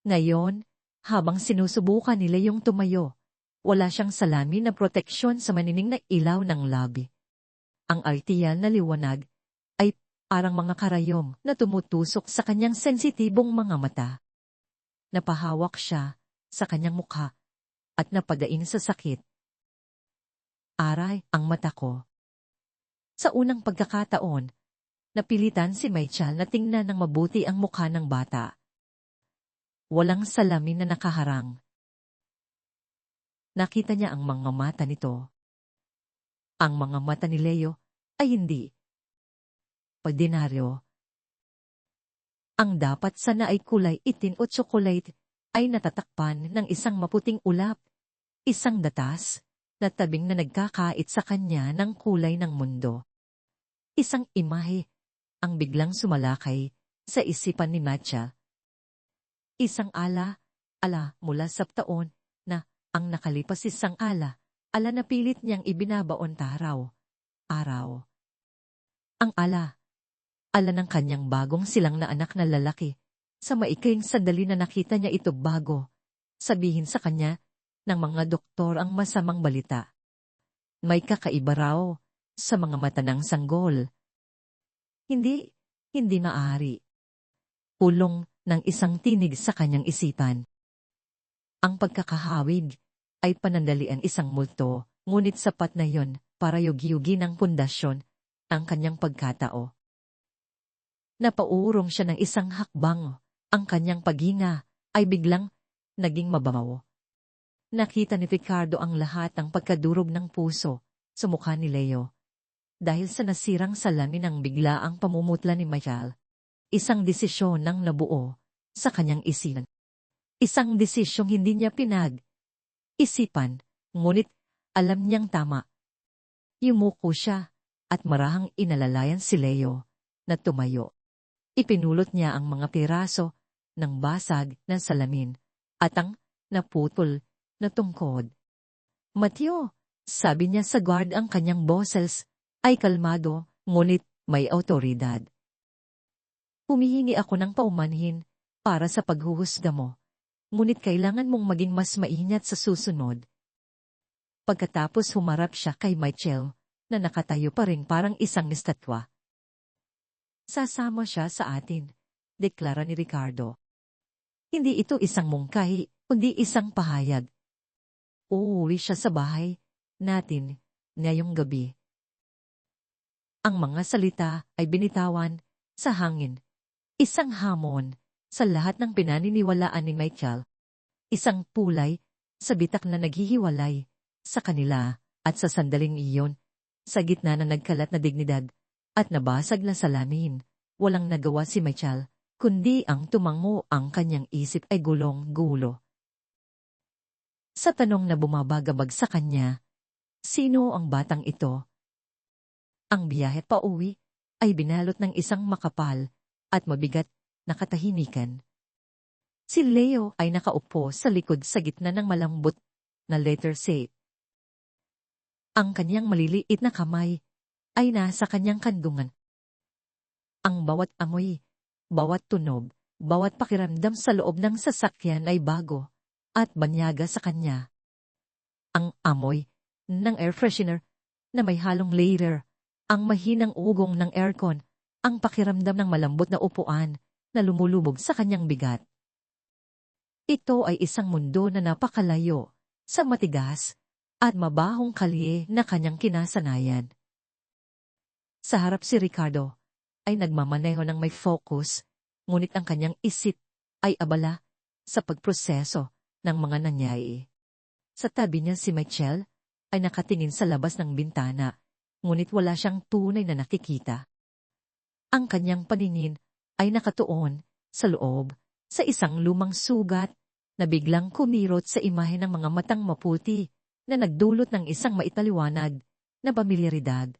S1: Ngayon, habang sinusubukan ni Leong tumayo, wala siyang salamin na proteksyon sa manining na ilaw ng labi. Ang artiyal na liwanag ay parang mga karayom na tumutusok sa kanyang sensitibong mga mata. Napahawak siya sa kanyang mukha at napadaing sa sakit. Aray ang mata ko. Sa unang pagkakataon, napilitan si Michael na tingnan ng mabuti ang mukha ng bata. Walang salamin na nakaharang. Nakita niya ang mga mata nito. Ang mga mata ni Leo ay hindi ordinaryo. Ang dapat sana ay kulay itim o tsokolate ay natatakpan ng isang maputing ulap, isang datas na tabing na nagkakait sa kanya ng kulay ng mundo. Isang imahe ang biglang sumalakay sa isipan ni Matcha. Isang ala mula sa taon na ang nakalipas isang ala na pilit niyang ibinabaon araw. Ang ala ng kanyang bagong silang na anak na lalaki. Sa maikling sandali na nakita niya ito bago sabihin sa kanya ng mga doktor ang masamang balita. May kakaiba raw sa mga mata ng sanggol. Hindi maaari. Pulong ng isang tinig sa kanyang isipan. Ang pagkakahawig ay panandalian isang multo, ngunit sapat na yon para yugi-yugi ng pundasyon ang kanyang pagkatao. Napaurong siya ng isang hakbang, ang kanyang paghinga ay biglang naging mababaw. Nakita ni Ricardo ang lahat ng pagkadurog ng puso sa mukha ni Leo. Dahil sa nasirang salamin ng biglaang pamumutla ni Michael, isang desisyon nang nabuo sa kanyang isipan. Isang desisyong hindi niya isipan, ngunit alam niyang tama. Yumuko siya at marahang inalalayan si Leo na tumayo. Ipinulot niya ang mga piraso ng basag ng salamin at ang naputol na tungkod. Matthew, sabi niya sa guard, ang kanyang boses ay kalmado, ngunit may awtoridad. Humihingi ako ng paumanhin para sa paghuhusga mo, ngunit kailangan mong maging mas maingat sa susunod. Pagkatapos humarap siya kay Michael, na nakatayo pa rin parang isang estatwa. Sasama siya sa atin, deklara ni Ricardo. Hindi ito isang mungkahi, kundi isang pahayag. Uuwi siya sa bahay natin ngayong gabi. Ang mga salita ay binitawan sa hangin. Isang hamon sa lahat ng pinaniniwalaan ni Michael. Isang pulay sa bitak na naghihiwalay sa kanila at sa sandaling iyon, sa gitna ng nagkalat na dignidad at nabasag na salamin, walang nagawa si Michael, kundi ang tumango. Ang kanyang isip ay gulong-gulo. Sa tanong na bumabagabag sa kanya, sino ang batang ito? Ang biyahe pa uwi ay binalot ng isang makapal at mabigat na katahimikan. Si Leo ay nakaupo sa likod sa gitna ng malambot na letter C. Ang kanyang maliliit na kamay ay nasa kanyang kandungan. Ang bawat amoy, bawat tunog, bawat pakiramdam sa loob ng sasakyan ay bago at banyaga sa kanya. Ang amoy ng air freshener na may halong layer, ang mahinang ugong ng aircon, ang pakiramdam ng malambot na upuan na lumulubog sa kanyang bigat. Ito ay isang mundo na napakalayo sa matigas at mabahong kalye na kanyang kinasanayan. Sa harap si Ricardo ay nagmamaneho ng may focus, ngunit ang kanyang isip ay abala sa pagproseso ng mga nangyari. Sa tabi niya si Michael ay nakatingin sa labas ng bintana, ngunit wala siyang tunay na nakikita. Ang kanyang paningin ay nakatuon sa loob, sa isang lumang sugat na biglang kumirot sa imahe ng mga matang maputi na nagdulot ng isang maitaliwanag na pamilyaridad.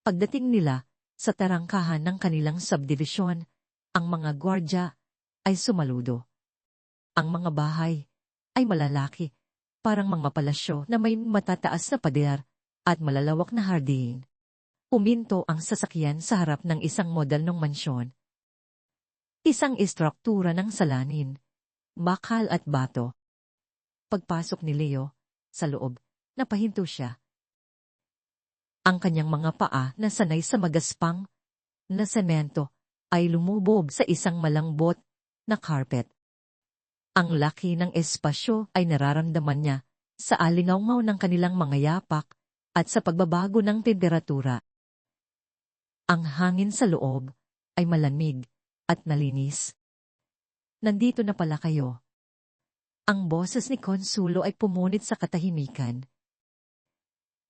S1: Pagdating nila sa tarangkahan ng kanilang subdivision, ang mga gwardya ay sumaludo. Ang mga bahay ay malalaki, parang mga palasyo na may matataas na pader at malalawak na hardin. Puminto ang sasakyan sa harap ng isang modernong mansyon. Isang istruktura ng salanin, bakal at bato. Pagpasok ni Leo sa loob, napahinto siya. Ang kanyang mga paa na sanay sa magaspang na semento ay lumubob sa isang malambot na carpet. Ang laki ng espasyo ay nararamdaman niya sa alingawngaw ng kanilang mga yapak at sa pagbabago ng temperatura. Ang hangin sa loob ay malamig at malinis. Nandito na pala kayo. Ang boses ni Consulo ay pumunit sa katahimikan.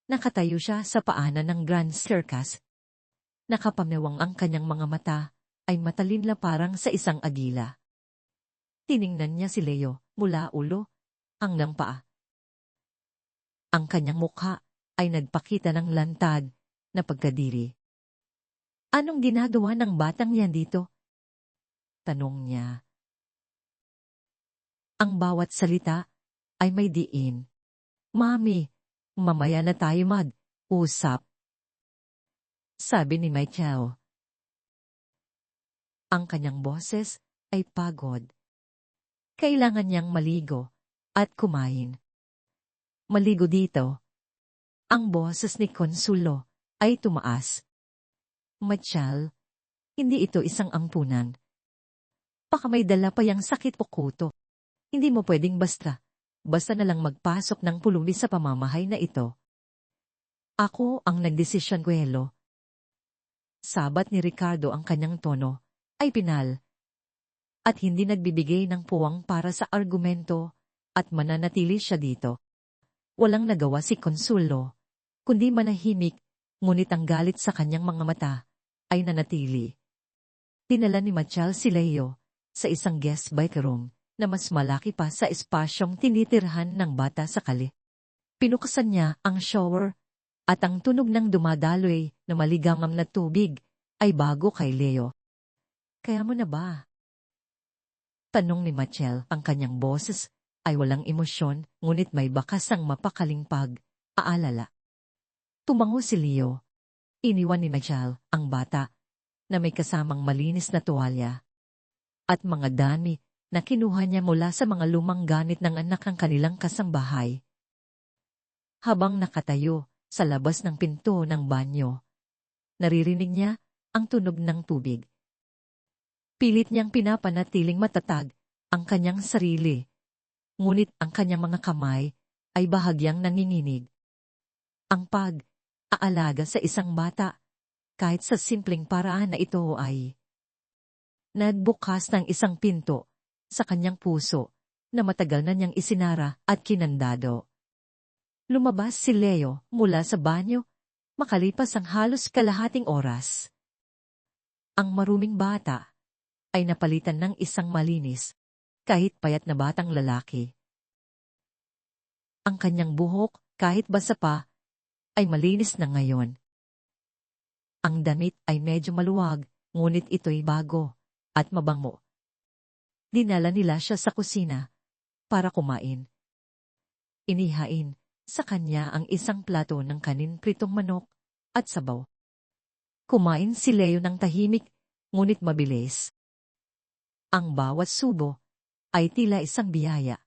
S1: Nakatayo siya sa paanan ng Grand Circus. Nakapamewang ang kanyang mga mata ay matalim na parang sa isang agila. Tiningnan niya si Leo mula ulo hanggang paa. Ang kanyang mukha ay nagpakita ng lantad na pagkadiri. Anong ginagawa ng batang yan dito? Tanong niya. Ang bawat salita ay may diin. Mami, mamaya na tayo mag-usap. Sabi ni Michael. Ang kanyang boses ay pagod. Kailangan niyang maligo at kumain. Maligo dito. Ang boses ni Consulo ay tumaas. Michael, hindi ito isang ampunan. Baka may dala pa yang sakit o kuto. Hindi mo pwedeng basta na lang magpasok ng pulubi sa pamamahay na ito. Ako ang nagdesisyon, Kuelo. Sabat ni Ricardo ang kanyang tono ay pinal at hindi nagbibigay ng puwang para sa argumento at mananatili siya dito. Walang nagawa si Consulo, kundi manahimik, ngunit ang galit sa kanyang mga mata ay nanatili. Dinala ni Machal si Leo sa isang guest bike room na mas malaki pa sa espasyong tinitirhan ng bata sa kali. Pinuksan niya ang shower at ang tunog ng dumadaloy na maligamgam na tubig ay bago kay Leo. Kaya mo na ba? Tanong ni Machel. Ang kanyang boses ay walang emosyon, ngunit may bakasang mapakaling pag-aalala. Tumango si Leo. Iniwan ni Machel ang bata na may kasamang malinis na tuwalya at mga dami na kinuha niya mula sa mga lumang gamit ng anak ng kanilang kasambahay. Habang nakatayo sa labas ng pinto ng banyo, naririnig niya ang tunog ng tubig. Pilit niyang pinapanatiling matatag ang kanyang sarili, ngunit ang kanyang mga kamay ay bahagyang nanginginig. Ang pag-aalaga sa isang bata, kahit sa simpleng paraan na ito ay nagbukas ng isang pinto sa kanyang puso na matagal na niyang isinara at kinandado. Lumabas si Leo mula sa banyo, makalipas ang halos kalahating oras. Ang maruming bata ay napalitan ng isang malinis, kahit payat na batang lalaki. Ang kanyang buhok, kahit basa pa, ay malinis na ngayon. Ang damit ay medyo maluwag, ngunit ito'y bago at mabango. Dinala nila siya sa kusina para kumain. Inihain sa kanya ang isang plato ng kanin pritong manok at sabaw. Kumain si Leo ng tahimik, ngunit mabilis. Ang bawat subo ay tila isang biyaya.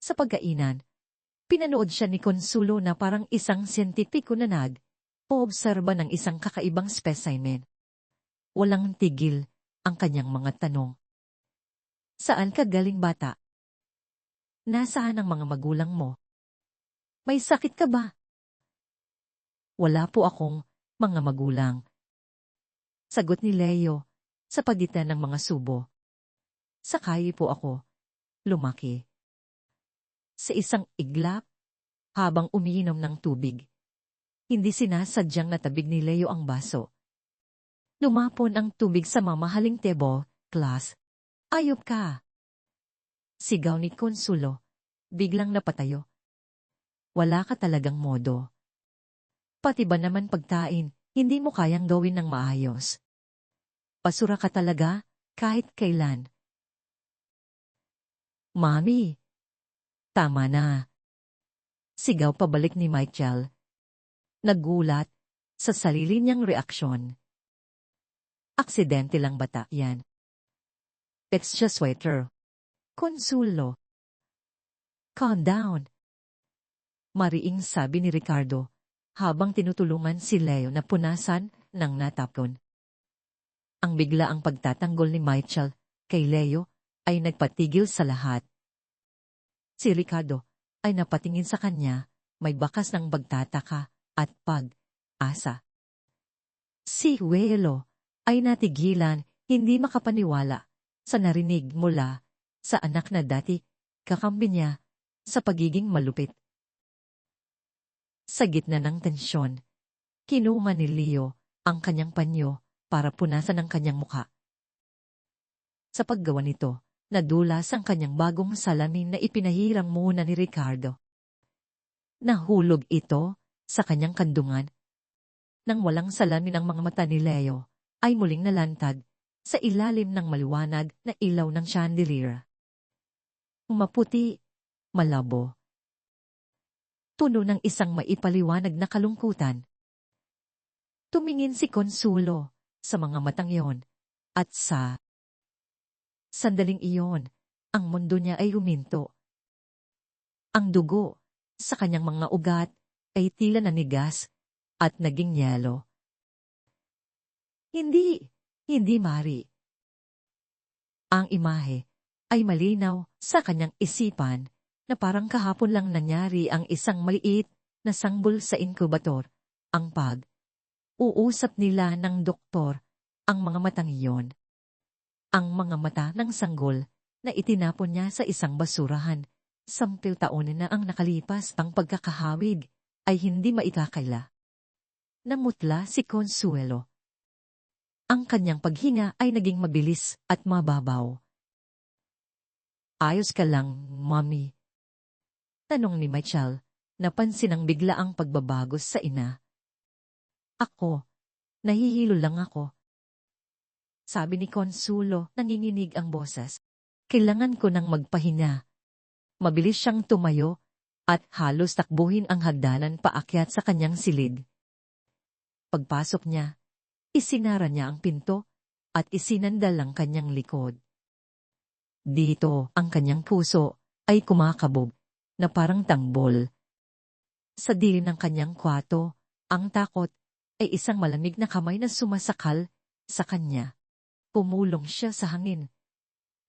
S1: Sa pagkainan, pinanood siya ni Consulo na parang isang siyentipiko na nag-oobserba ng isang kakaibang specimen. Walang tigil ang kanyang mga tanong. Saan ka galing, bata? Nasaan ang mga magulang mo? May sakit ka ba? Wala po akong mga magulang. Sagot ni Leo sa pagitan ng mga subo. Sa kayi po ako lumaki. Sa isang iglap, habang umiinom ng tubig. Hindi sinasadyang natabig ni Leo ang baso. Lumapon ang tubig sa mamahaling table, class. Ayop ka. Sigaw ni Consuelo. Biglang napatayo. Wala ka talagang modo. Pati ba naman pagkain, hindi mo kayang gawin ng maayos. Basura ka talaga, kahit kailan. Mami, tama na. Sigaw pabalik ni Michael. Nagulat sa sarili niyang reaksyon. Aksidente lang bata yan. It's just sweater. Consuelo. Calm down. Mariing sabi ni Ricardo, habang tinutulungan si Leo na punasan ng natapon. Ang biglaang pagtatanggol ni Michael kay Leo ay nagpatigil sa lahat. Si Ricardo ay napatingin sa kanya, may bakas ng pagtataka at pag-asa. Si Leo ay natigilan, hindi makapaniwala sa narinig mula sa anak na dati kakampi niya sa pagiging malupit. Sa gitna ng tensyon, kinuha ni Leo ang kanyang panyo para punasan ang kanyang muka. Sa paggawa nito, nadulas ang kanyang bagong salamin na ipinahiram muna ni Ricardo. Nahulog ito sa kanyang kandungan. Nang walang salamin ang mga mata ni Leo, ay muling nalantad sa ilalim ng maliwanag na ilaw ng chandelier. Maputi, malabo. Tuno ng isang maipaliwanag na kalungkutan. Tumingin si Consuelo sa mga matang iyon at sa sandaling iyon, ang mundo niya ay huminto. Ang dugo sa kanyang mga ugat ay tila nanigas at naging yelo. Hindi mari. Ang imahe ay malinaw sa kanyang isipan na parang kahapon lang nangyari ang isang maliit na sanggol sa inkubator. Ang uusap nila ng doktor ang mga matang iyon. Ang mga mata ng sanggol na itinapon niya sa isang basurahan. 10 taon na ang nakalipas, ang pagkakahawig ay hindi maikakaila. Namutla si Consuelo. Ang kanyang paghinga ay naging mabilis at mababaw. Ayos ka lang, Mommy? Tanong ni Michael, napansin ang biglaang pagbabago sa ina. Ako, nahihilo lang ako. Sabi ni Consuelo, nanginginig ang boses. Kailangan ko nang magpahinga. Mabilis siyang tumayo at halos takbuhin ang hagdanan paakyat sa kanyang silid. Pagpasok niya, isinara niya ang pinto at isinandal ang kanyang likod. Dito ang kanyang puso ay kumakabog na parang tangbol. Sa dilim ng kanyang kwarto, ang takot ay isang malamig na kamay na sumasakal sa kanya. Pumulong siya sa hangin.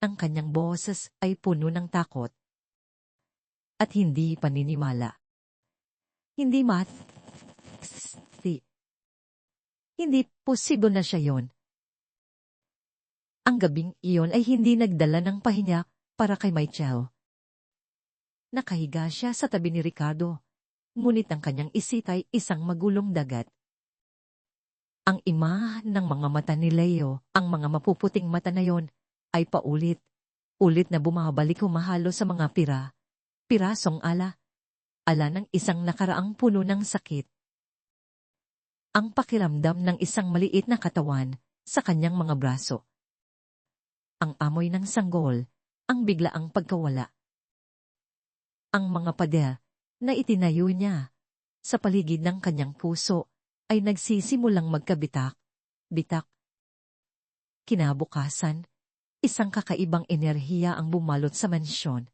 S1: Ang kanyang boses ay puno ng takot at hindi paninimala. Hindi posible na siya yon. Ang gabing iyon ay hindi nagdala ng pahinga para kay Michael. Nakahiga siya sa tabi ni Ricardo, ngunit ang kanyang isip ay isang magulong dagat. Ang ima ng mga mata ni Leo, ang mga mapuputing mata na yon, ay paulit-ulit na bumabalik humahalo sa mga pirasong ala ng isang nakaraang puno ng sakit. Ang pakiramdam ng isang maliit na katawan sa kanyang mga braso. Ang amoy ng sanggol, ang biglaang pagkawala. Ang mga pader na itinayo niya sa paligid ng kanyang puso ay nagsisimulang magkabitak-bitak. Kinabukasan, isang kakaibang enerhiya ang bumalot sa mansyon.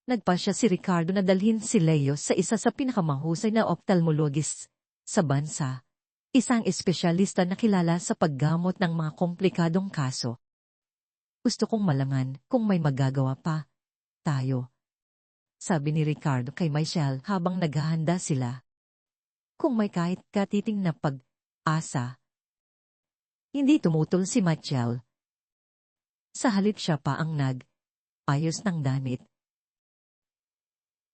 S1: Nagpasya si Ricardo na dalhin si Leo sa isa sa pinakamahusay na ophthalmologist sa bansa, isang espesyalista na kilala sa paggamot ng mga komplikadong kaso. Gusto kong malaman kung may magagawa pa tayo, sabi ni Ricardo kay Michael habang naghahanda sila. Kung may kahit katiting na pag-asa. Hindi tumutol si Michael. Sa halip siya pa ang ayos ng damit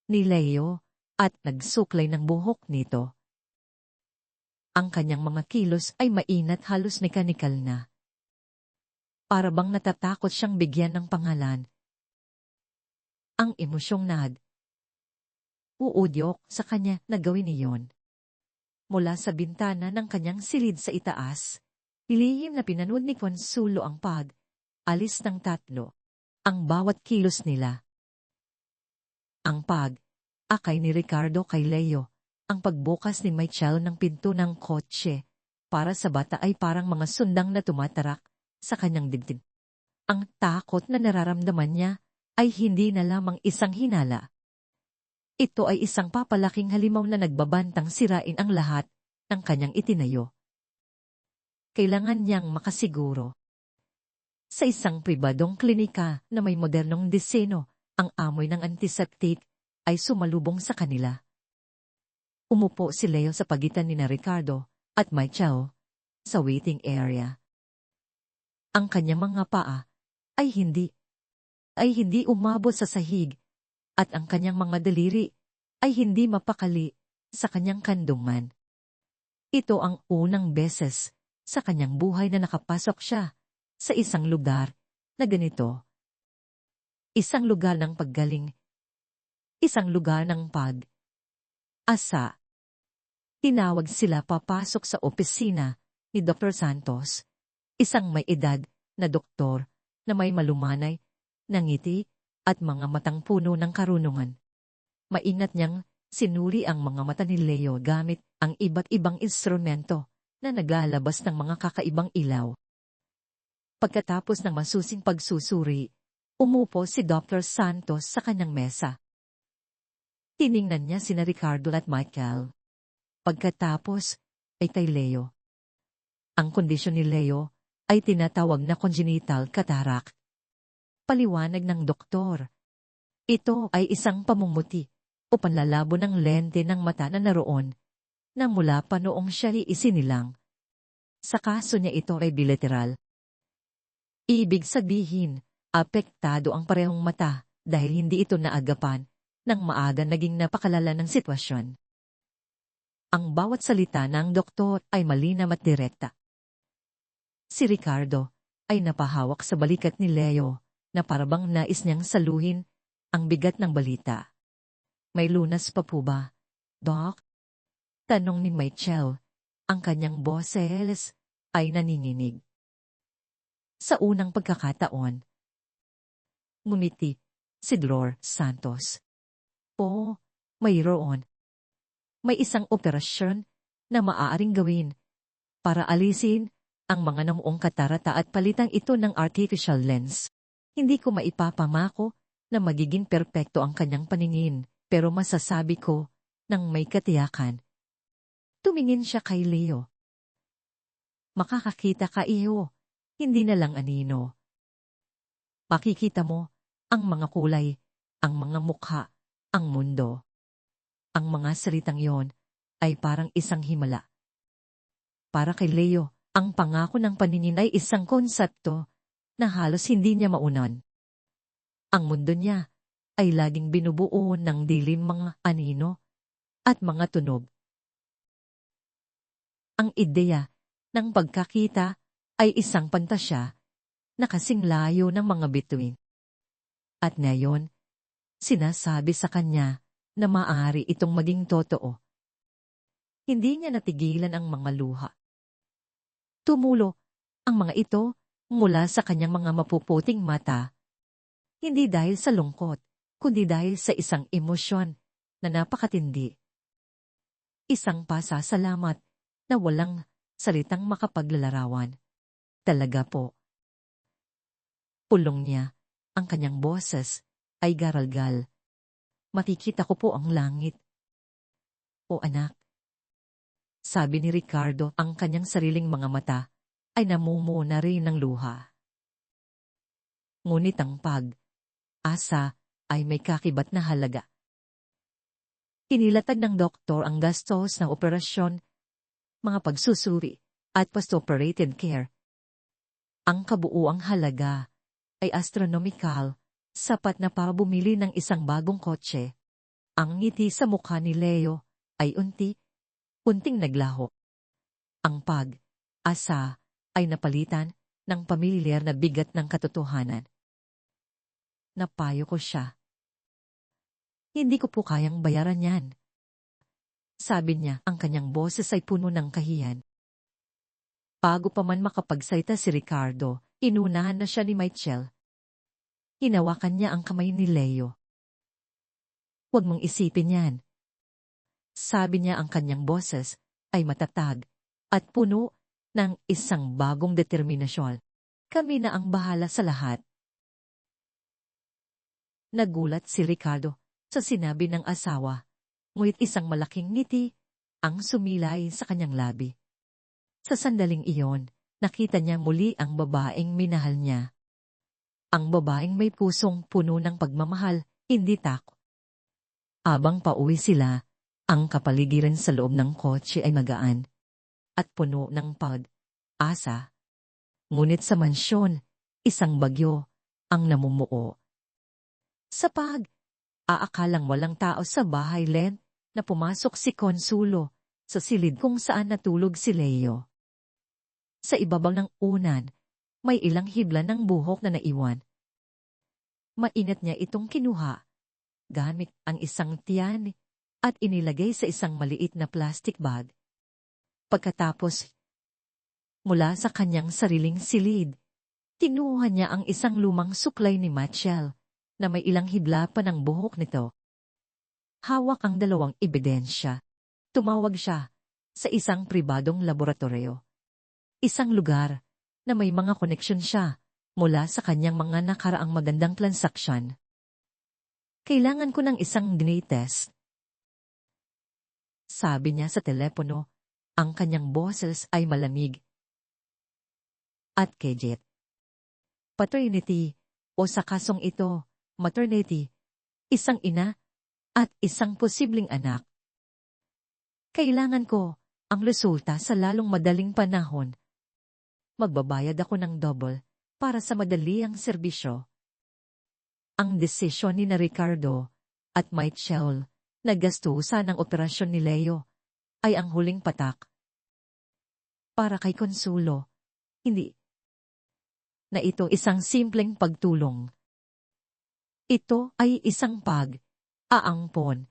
S1: ni Leo at nagsuklay ng buhok nito. Ang kanyang mga kilos ay mainat, halos mekanikal na. Para bang natatakot siyang bigyan ng pangalan. ang emosyong uudyok sa kanya na gawin iyon. Mula sa bintana ng kanyang silid sa itaas, lihim na pinanood ni Consuelo ang alis ng tatlo, ang bawat kilos nila. Ang akay ni Ricardo kay Leo, ang pagbukas ni Michael ng pinto ng kotse, para sa bata ay parang mga sundang na tumatarak sa kanyang dibdib. Ang takot na nararamdaman niya ay hindi na lamang isang hinala. Ito ay isang papalaking halimaw na nagbabantang sirain ang lahat ng kanyang itinayo. Kailangan niyang makasiguro. Sa isang pribadong klinika na may modernong disenyo, ang amoy ng antiseptic ay sumalubong sa kanila. Umupo si Leo sa pagitan ni Ricardo at Michael sa waiting area. Ang kanyang mga paa ay hindi umabot sa sahig at ang kanyang mga daliri ay hindi mapakali sa kanyang kandungan. Ito ang unang beses sa kanyang buhay na nakapasok siya sa isang lugar na ganito. Isang lugar ng paggaling. Isang lugar ng asa. Tinawag sila papasok sa opisina ni Dr. Santos, isang may edad na doktor na may malumanay na ngiti at mga matang puno ng karunungan. Maingat niyang sinuri ang mga mata ni Leo gamit ang iba't ibang instrumento na naglalabas ng mga kakaibang ilaw. Pagkatapos ng masusing pagsusuri, umupo si Dr. Santos sa kanyang mesa. Tiningnan niya sina Ricardo at Michael. Pagkatapos ay kay Leo. Ang kondisyon ni Leo ay tinatawag na congenital cataract. Paliwanag ng doktor. Ito ay isang pamumuti o panlalabo ng lente ng mata na naroon na mula pa noong siya isinilang. Sa kaso niya ito ay bilateral. Ibig sabihin, apektado ang parehong mata dahil hindi ito naagapan nang maaga naging napakalala ng sitwasyon. Ang bawat salita ng doktor ay malinaw at direkta. Si Ricardo ay napahawak sa balikat ni Leo na parabang nais niyang saluhin ang bigat ng balita. May lunas pa po ba, Doc? Tanong ni Michael. Ang kanyang boses ay naninginig. Sa unang pagkakataon, ngumiti si Dr. Santos. Oo, mayroon. May isang operasyon na maaaring gawin para alisin ang mga namuong katarata at palitan ito ng artificial lens. Hindi ko maipapamako na magiging perpekto ang kanyang paningin, pero masasabi ko nang may katiyakan. Tumingin siya kay Leo. Makakakita ka iyo, hindi na lang anino. Makikita mo ang mga kulay, ang mga mukha, ang mundo. Ang mga salitang yon ay parang isang himala. Para kay Leo, ang pangako ng paningin ay isang konsepto na halos hindi niya maunan. Ang mundo niya ay laging binubuo ng dilim mga anino at mga tunog. Ang ideya ng pagkakita ay isang pantasya na kasing layo ng mga bituin. At ngayon, sinasabi sa kanya na maaari itong maging totoo. Hindi niya natigilan ang mga luha. Tumulo ang mga ito mula sa kanyang mga mapuputing mata. Hindi dahil sa lungkot, kundi dahil sa isang emosyon na napakatindi. Isang pasasalamat na walang salitang makapaglalarawan. Talaga po. Pulong niya, ang kanyang boses ay garalgal. Makikita ko po ang langit. O anak. Sabi ni Ricardo, ang kanyang sariling mga mata ay namumuna rin ng luha. Ngunit ang asa ay may kakibat na halaga. Inilatag ng doktor ang gastos ng operasyon, mga pagsusuri, at post-operated care. Ang kabuuang halaga ay astronomical, sapat na para bumili ng isang bagong kotse. Ang ngiti sa mukha ni Leo ay unting naglaho. Ang asa ay napalitan ng pamilyar na bigat ng katotohanan. Napayo ko siya. Hindi ko po kayang bayaran yan. Sabi niya, ang kanyang boses ay puno ng kahiyan. Bago pa man makapagsalita si Ricardo, inunahan na siya ni Michelle. Hinawakan niya ang kamay ni Leo. Huwag mong isipin yan. Sabi niya, ang kanyang boses ay matatag at puno ng isang bagong determinasyon. Kami na ang bahala sa lahat. Nagulat si Ricardo sa sinabi ng asawa, ngunit isang malaking ngiti ang sumilay sa kanyang labi. Sa sandaling iyon, nakita niya muli ang babaeng minahal niya. Ang babaeng may pusong puno ng pagmamahal, hindi takot. Habang pauwi sila, ang kapaligiran sa loob ng kotse ay magaan at puno ng pag-asa. Ngunit sa mansyon, isang bagyo ang namumuo. Sa aakalang walang tao sa bahay na pumasok si Consulo sa silid kung saan natulog si Leo. Sa ibabaw ng unan, may ilang hibla ng buhok na naiwan. Mainit niya itong kinuha, gamit ang isang tiyan at inilagay sa isang maliit na plastic bag. Pagkatapos, mula sa kanyang sariling silid, tinuha niya ang isang lumang suklay ni Michelle na may ilang hibla pa ng buhok nito. Hawak ang dalawang ebidensya. Tumawag siya sa isang pribadong laboratorio. Isang lugar na may mga koneksyon siya mula sa kanyang mga nakaraang magandang transaksyon. Kailangan ko ng isang DNA test. Sabi niya sa telepono, ang kanyang boses ay malamig at kejit. Paternity o sa kasong ito, maternity, isang ina at isang posibleng anak. Kailangan ko ang resulta sa lalong madaling panahon. Magbabayad ako ng double para sa madaliang serbisyo. Ang desisyon ni na Ricardo at Michelle na gastusan ng operasyon ni Leo ay ang huling patak. Para kay Consulo, hindi na ito isang simpleng pagtulong. Ito ay isang pag-aangpon,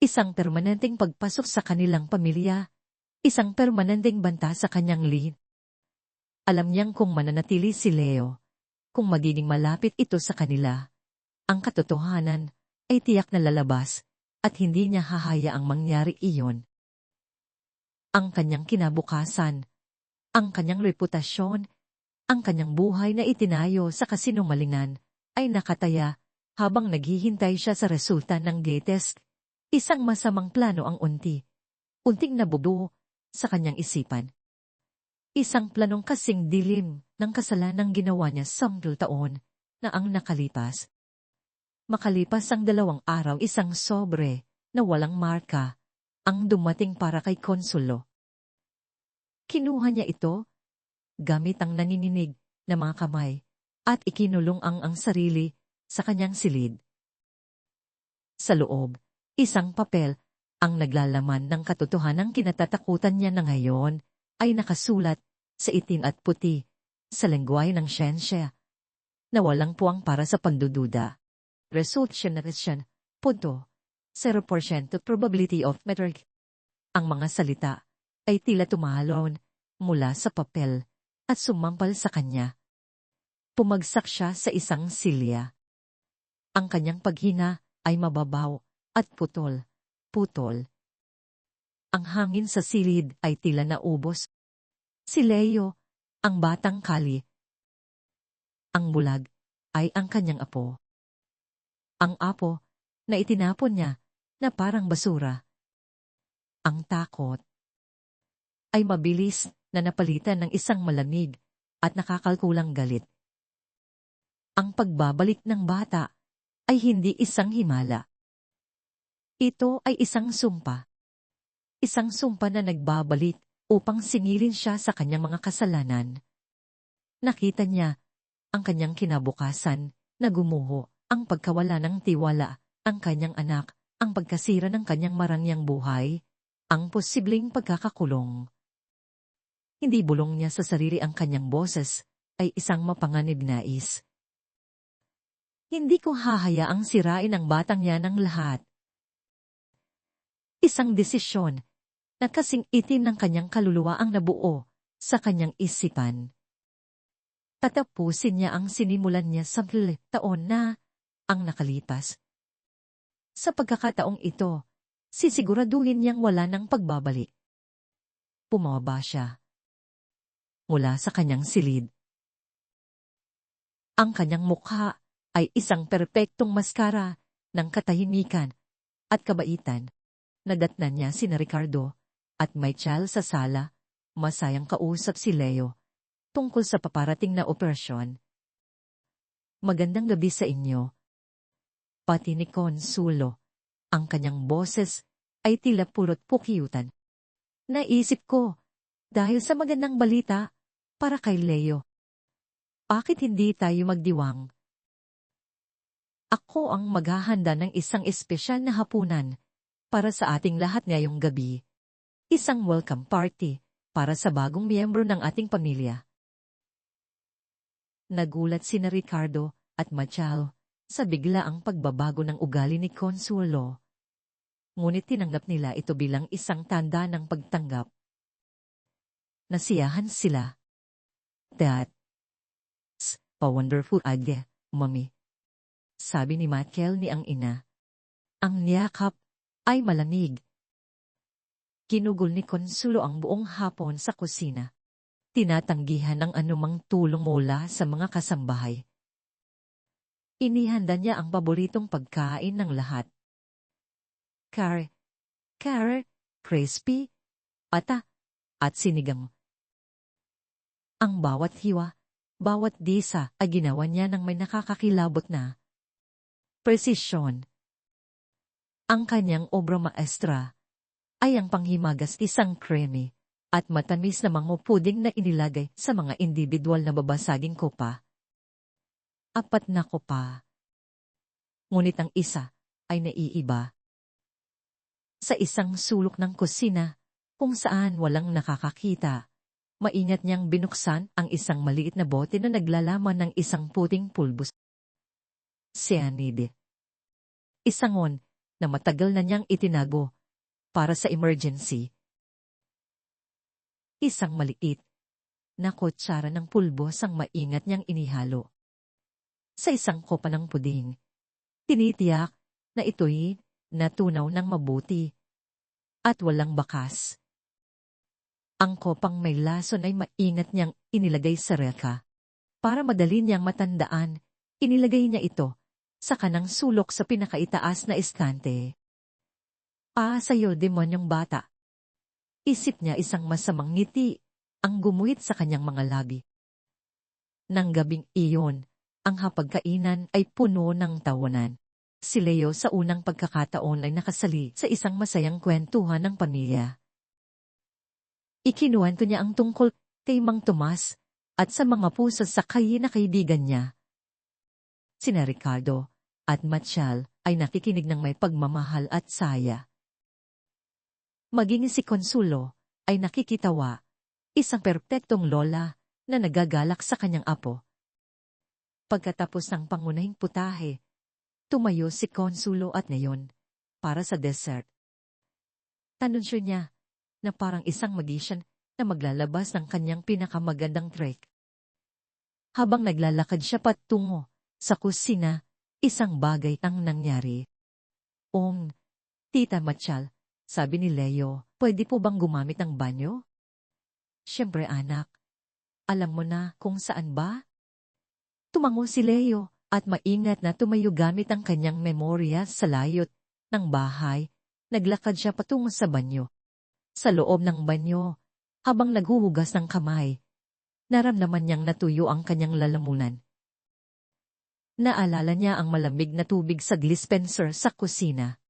S1: isang permanenteng pagpasok sa kanilang pamilya, isang permanenteng banta sa kanyang lihim. Alam niyang kung mananatili si Leo, kung magiging malapit ito sa kanila, ang katotohanan ay tiyak na lalabas at hindi niya hahayaang mangyari iyon. Ang kanyang kinabukasan, ang kanyang reputasyon, ang kanyang buhay na itinayo sa kasinungalingan ay nakataya habang naghihintay siya sa resulta ng test. Isang masamang plano ang unting nabubuo sa kanyang isipan. Isang planong kasing dilim ng kasalanang ginawa niya 10 taon na ang nakalipas. Makalipas ang 2 araw, isang sobre na walang marka ang dumating para kay Consulo. Kinuha niya ito gamit ang nanininig na mga kamay at ikinulong ang sarili sa kanyang silid. Sa loob, isang papel ang naglalaman ng katotohanang kinatatakutan niya na ngayon ay nakasulat sa itim at puti sa lengguwahe ng siyensya na walang puwang para sa pagdududa. Result generation, 0% probability of metric. Ang mga salita ay tila tumalon mula sa papel at sumampal sa kanya. Pumagsak siya sa isang silya. Ang kanyang paghina ay mababaw at putol. Ang hangin sa silid ay tila naubos. Si Leo, ang batang kali. Ang bulag ay ang kanyang apo. Ang apo na itinapon niya na parang basura. Ang takot ay mabilis na napalitan ng isang malamig at nakakalkulang galit. Ang pagbabalik ng bata ay hindi isang himala. Ito ay isang sumpa. Isang sumpa na nagbabalik upang singilin siya sa kanyang mga kasalanan. Nakita niya ang kanyang kinabukasan na gumuho, ang pagkawala ng tiwala, ang kanyang anak, ang pagkasira ng kanyang marangyang buhay, ang posibleng pagkakakulong. Hindi bulong niya sa sarili, ang kanyang boses ay isang mapanganib nais. Hindi ko hahayaang sirain ang batang yan ng lahat. Isang desisyon na kasing itim ng kanyang kaluluwa ang nabuo sa kanyang isipan. Tatapusin niya ang sinimulan niya sa taon na ang nakalipas. Sa pagkakataong ito, sisiguraduhin niyang wala ng pagbabalik. Bumaba siya mula sa kanyang silid. Ang kanyang mukha ay isang perpektong maskara ng katahimikan at kabaitan. Nadatnan niya sina Ricardo at Michael sa sala, masayang kausap si Leo tungkol sa paparating na operasyon. Magandang gabi sa inyo. Pati ni Consuelo, ang kanyang boses ay tila purot pukyutan. Naisip ko, dahil sa magandang balita para kay Leo, bakit hindi tayo magdiwang? Ako ang maghahanda ng isang espesyal na hapunan para sa ating lahat ngayong gabi. Isang welcome party para sa bagong miyembro ng ating pamilya. Nagulat sina Ricardo at Machal sa biglaang pagbabago ng ugali ni Consuelo. Ngunit tinanggap nila ito bilang isang tanda ng pagtanggap. Nasiyahan sila. That's a wonderful idea, Mommy. Sabi ni Michael ni ang ina. Ang niyakap ay malamig. Ginugol ni Consuelo ang buong hapon sa kusina. Tinatanggihan ang anumang tulong mula sa mga kasambahay. Inihanda niya ang paboritong pagkain ng lahat. Kare, crispy, pata, at sinigang. Ang bawat hiwa, bawat disa ay ginawa niya ng may nakakakilabot na presisyon. Ang kanyang obra maestra ay ang panghimagas isang creamy at matamis na mga puding na inilagay sa mga individual na babasaging kopa. 4 na kopa. Ngunit ang isa ay naiiba. Sa isang sulok ng kusina, kung saan walang nakakakita, maingat niyang binuksan ang isang maliit na bote na naglalaman ng isang puting pulbos. Cyanide. Isangon na matagal na niyang itinago para sa emergency. Isang maliit na kutsara ng pulbos ang maingat niyang inihalo sa isang kopa ng puding. Tinitiyak na ito'y natunaw ng mabuti at walang bakas. Ang kopang may lason ay maingat niyang inilagay sa reka. Para madali niyang matandaan, inilagay niya ito sa kanang sulok sa pinakaitaas na estante. Sa'yo, demonyong bata. Isip niya isang masamang ngiti ang gumuhit sa kanyang mga labi. Nang gabing iyon, ang hapagkainan ay puno ng tawanan. Si Leo sa unang pagkakataon ay nakasali sa isang masayang kwentuhan ng pamilya. Ikinuwento niya ang tungkol kay Mang Tomas at sa mga puso sa na kaibigan niya. Sina Ricardo at Machal ay nakikinig ng may pagmamahal at saya. Maging si Consuelo ay nakikitawa, isang perpektong lola na nagagalak sa kanyang apo. Pagkatapos ng pangunahing putahe, tumayo si Consuelo at ngayon para sa dessert. Tanunsyo niya na parang isang magician na maglalabas ng kanyang pinakamagandang trick. Habang naglalakad siya patungo sa kusina, isang bagay ang nangyari. Tita Machal, sabi ni Leo, pwede po bang gumamit ng banyo? Siyempre anak, alam mo na kung saan ba? Tumango si Leo at maingat na tumayo gamit ang kanyang memorya sa layot ng bahay. Naglakad siya patungo sa banyo. Sa loob ng banyo, habang naghuhugas ng kamay, naramdaman niyang natuyo ang kanyang lalamunan. Naalala niya ang malamig na tubig sa dispenser sa kusina.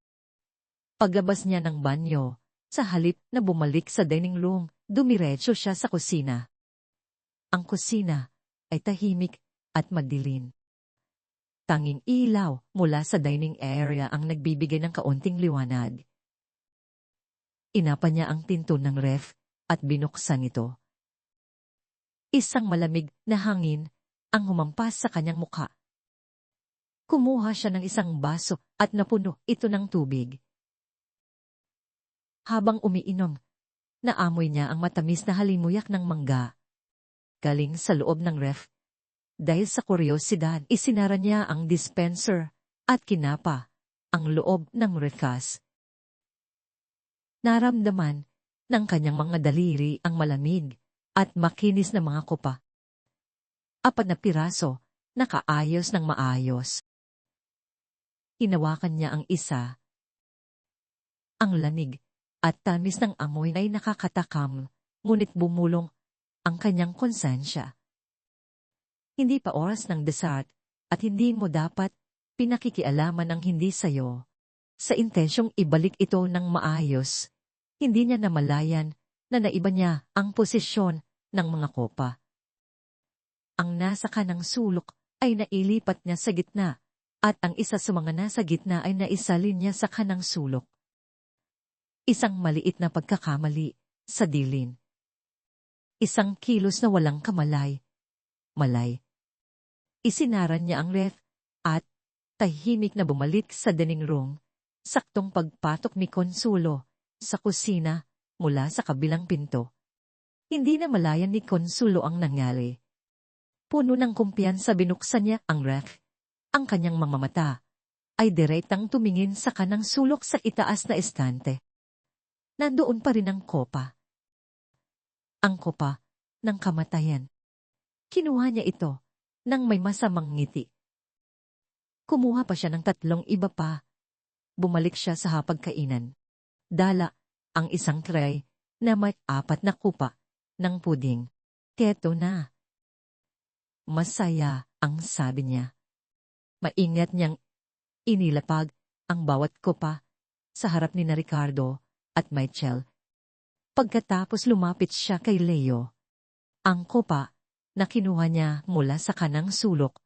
S1: Paglabas niya ng banyo, sa halip na bumalik sa dining room, dumiretso siya sa kusina. Ang kusina ay tahimik at madilim. Tanging ilaw mula sa dining area ang nagbibigay ng kaunting liwanag. Inapa niya ang tinto ng ref at binuksan ito. Isang malamig na hangin ang humampas sa kanyang mukha. Kumuha siya ng isang baso at napuno ito ng tubig. Habang umiinom, naamoy niya ang matamis na halimuyak ng mangga. Galing sa loob ng ref. Dahil sa kuryosidad, isinara niya ang dispenser at kinapa ang loob ng rekas. Naramdaman ng kanyang mga daliri ang malamig at makinis na mga kopa. 4 na piraso, nakaayos ng maayos. Hinawakan niya ang isa. Ang lanig at tamis ng amoy ay nakakatakam, ngunit bumulong ang kanyang konsensya. Hindi pa oras ng dessert at hindi mo dapat pinakikialaman ang hindi sayo. Sa intensyong ibalik ito ng maayos, hindi niya namalayan na naiba niya ang posisyon ng mga kopa. Ang nasa kanang sulok ay nailipat niya sa gitna at ang isa sa mga nasa gitna ay naisalin niya sa kanang sulok. Isang maliit na pagkakamali sa dilin. Isang kilos na walang kamalay. Isinara niya ang ref at tahimik na bumalik sa dining room, saktong pagpatok ni Consuelo sa kusina mula sa kabilang pinto. Hindi na malayan ni Consuelo ang nangyari. Puno ng kumpiyansa binuksan niya ang ref. Ang kanyang mga mata ay direktang tumingin sa kanang sulok sa itaas na estante. Nandoon pa rin ang kopa. Ang kopa ng kamatayan. Kinuha niya ito nang may masamang ngiti. Kumuha pa siya ng 3 iba pa. Bumalik siya sa hapagkainan. Dala ang isang tray na may 4 na kupa ng puding. Keto na. Masaya ang sabi niya. Maingat niyang inilapag ang bawat kupa sa harap ni na Ricardo at Michelle. Pagkatapos lumapit siya kay Leo. Ang kupa na kinuha niya mula sa kanang sulok.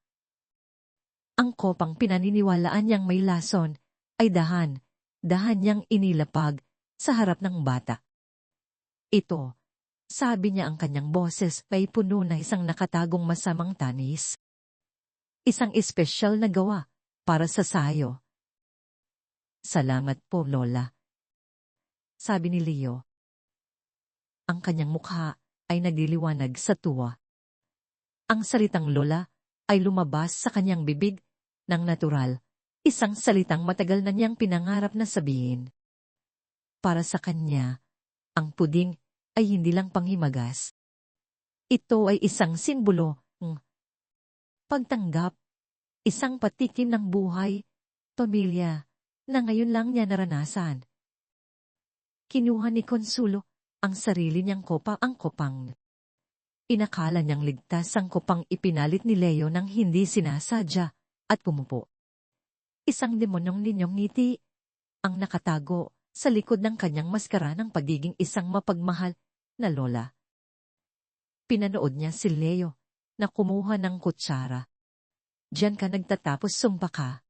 S1: Ang kopang pinaniniwalaan niyang may lason ay dahan niyang inilapag sa harap ng bata. Ito, sabi niya ang kanyang boses ay puno na isang nakatagong masamang tanis. Isang espesyal na gawa para sa sayo. Salamat po, Lola. Sabi ni Leo. Ang kanyang mukha ay nagliliwanag sa tuwa. Ang salitang Lola ay lumabas sa kanyang bibig ng natural, isang salitang matagal na niyang pinangarap na sabihin. Para sa kanya, ang puding ay hindi lang panghimagas. Ito ay isang simbolo ng pagtanggap, isang patikim ng buhay, pamilya, na ngayon lang niya naranasan. Kinuha ni Consuelo ang sarili niyang kopa ang kopang. Inakala niyang ligtas ang kopang ipinalit ni Leo nang hindi sinasadya at pumupo. Isang demonyong ninyong ngiti ang nakatago sa likod ng kanyang maskara ng pagiging isang mapagmahal na lola. Pinanood niya si Leo na kumuha ng kutsara. Diyan ka nagtatapos sumpa ka.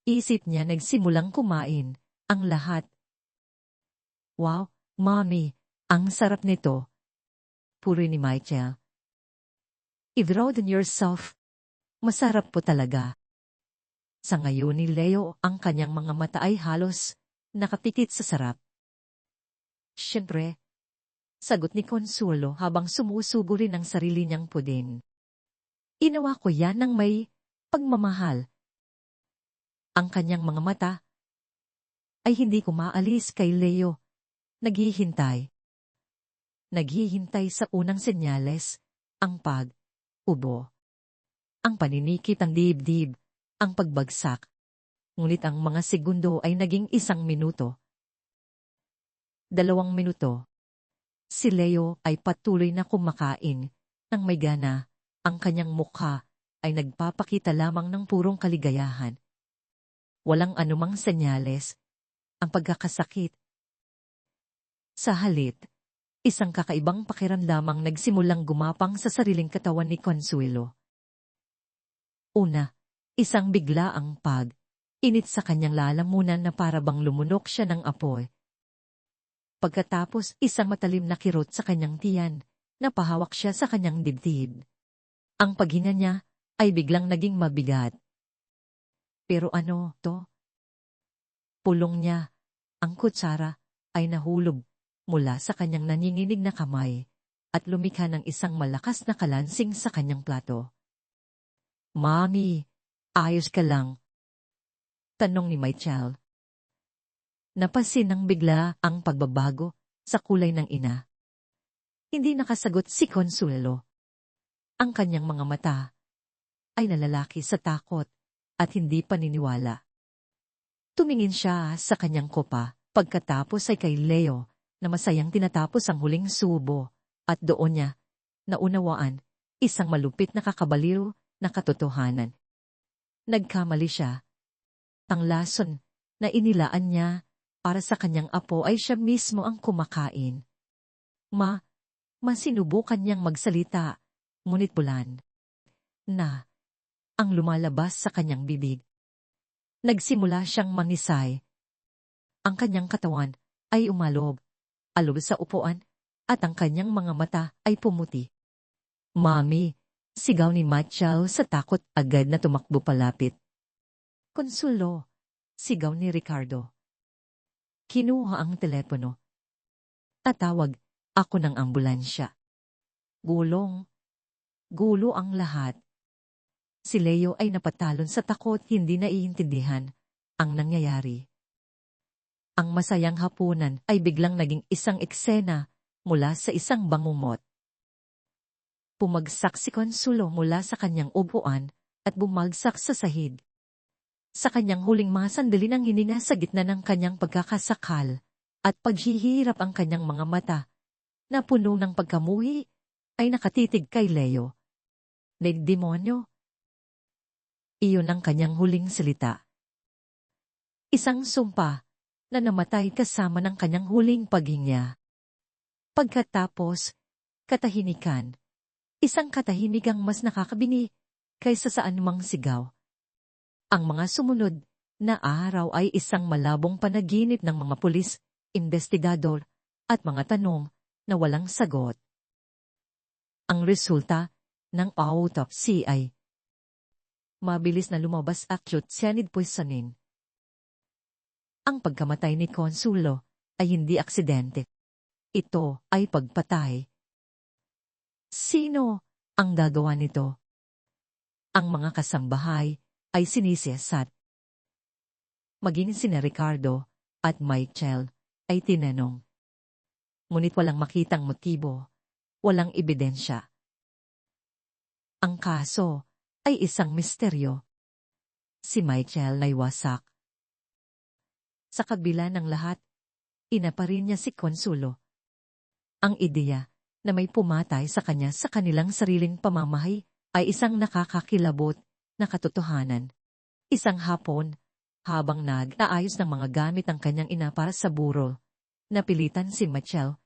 S1: Isip niya nagsimulang kumain ang lahat. Wow, Mommy, ang sarap nito. Puri ni Michael. I-broaden yourself. Masarap po talaga. Sa ngayon ni Leo ang kanyang mga mata ay halos nakapikit sa sarap. Siyempre, sagot ni Consuelo habang sumusugo rin ang sarili niyang pudin. Inawa ko yan ng may pagmamahal. Ang kanyang mga mata ay hindi kumaalis kay Leo. Naghihintay. Naghihintay sa unang senyales, ang pag-ubo. Ang paninikip ng dibdib, ang pagbagsak. Ngunit ang mga segundo ay naging 1 minuto. 2 minuto. Si Leo ay patuloy na kumakain ng may gana. Ang kanyang mukha ay nagpapakita lamang ng purong kaligayahan. Walang anumang senyales. Ang pagkakasakit. Sa halip, isang kakaibang pakiramdamang nagsimulang gumapang sa sariling katawan ni Consuelo. Una, isang biglaang pag-init sa kanyang lalamunan na para bang lumunok siya ng apoy. Pagkatapos, isang matalim na kirot sa kanyang tiyan, napahawak siya sa kanyang dibdib. Ang paghinga niya ay biglang naging mabigat. Pero ano to? Pulong niya ang kutsara ay nahulog mula sa kanyang nanginginig na kamay at lumikha ng isang malakas na kalansing sa kanyang plato. "Mommy, ayos ka lang?" tanong ni Michael. Napansin ng bigla ang pagbabago sa kulay ng ina. Hindi nakasagot si Consuelo. Ang kanyang mga mata ay nalalaki sa takot at hindi paniniwala. Tumingin siya sa kanyang kopa pagkatapos ay kay Leo na masayang tinatapos ang huling subo at doon niya naunawaan isang malupit na kakabaliw na katotohanan. Nagkamali siya. Ang lason na inilaan niya para sa kanyang apo ay siya mismo ang kumakain. Masinubukan niyang magsalita, ngunit bulan na ang lumalabas sa kanyang bibig. Nagsimula siyang mangisay. Ang kanyang katawan ay alog sa upuan at ang kanyang mga mata ay pumuti. "Mommy!" sigaw ni Michael sa takot, agad na tumakbo palapit. "Consuelo!" sigaw ni Ricardo. Kinuha ang telepono. "Tatawag ako ng ambulansya." Gulo ang lahat. Si Leo ay napatalon sa takot, hindi naiintindihan ang nangyayari. Ang masayang hapunan ay biglang naging isang eksena mula sa isang bangumot. Pumagsak si Consuelo mula sa kanyang upuan at bumagsak sa sahig. Sa kanyang huling mga sandali ng hininga sa gitna ng kanyang pagkakasakal at paghihirap, ang kanyang mga mata na puno ng pagkamuhi ay nakatitig kay Leo. "Demonyo!" Iyon ang kanyang huling salita. Isang sumpa na namatay kasama ng kanyang huling paghinga. Pagkatapos, katahimikan. Isang katahimigang mas nakakabingi kaysa sa anumang sigaw. Ang mga sumunod na araw ay isang malabong panaginip ng mga pulis, investigador, at mga tanong na walang sagot. Ang resulta ng autopsy ay mabilis na lumabas: acute cyanide poisoning. Ang pagkamatay ni Consuelo ay hindi aksidente. Ito ay pagpatay. Sino ang gagawa nito? Ang mga kasambahay ay sinisiyasat. Maging sina Ricardo at Michael ay tinanong. Ngunit walang makitang motibo, walang ebidensya. Ang kaso ay isang misteryo. Si Michael ay wasak. Sa kabila ng lahat, inaparin niya si Consuelo. Ang ideya na may pumatay sa kanya sa kanilang sariling pamamahay ay isang nakakakilabot na katotohanan. Isang hapon, habang nag-aayos ng mga gamit ang kanyang ina para sa burol, napilitan si Michael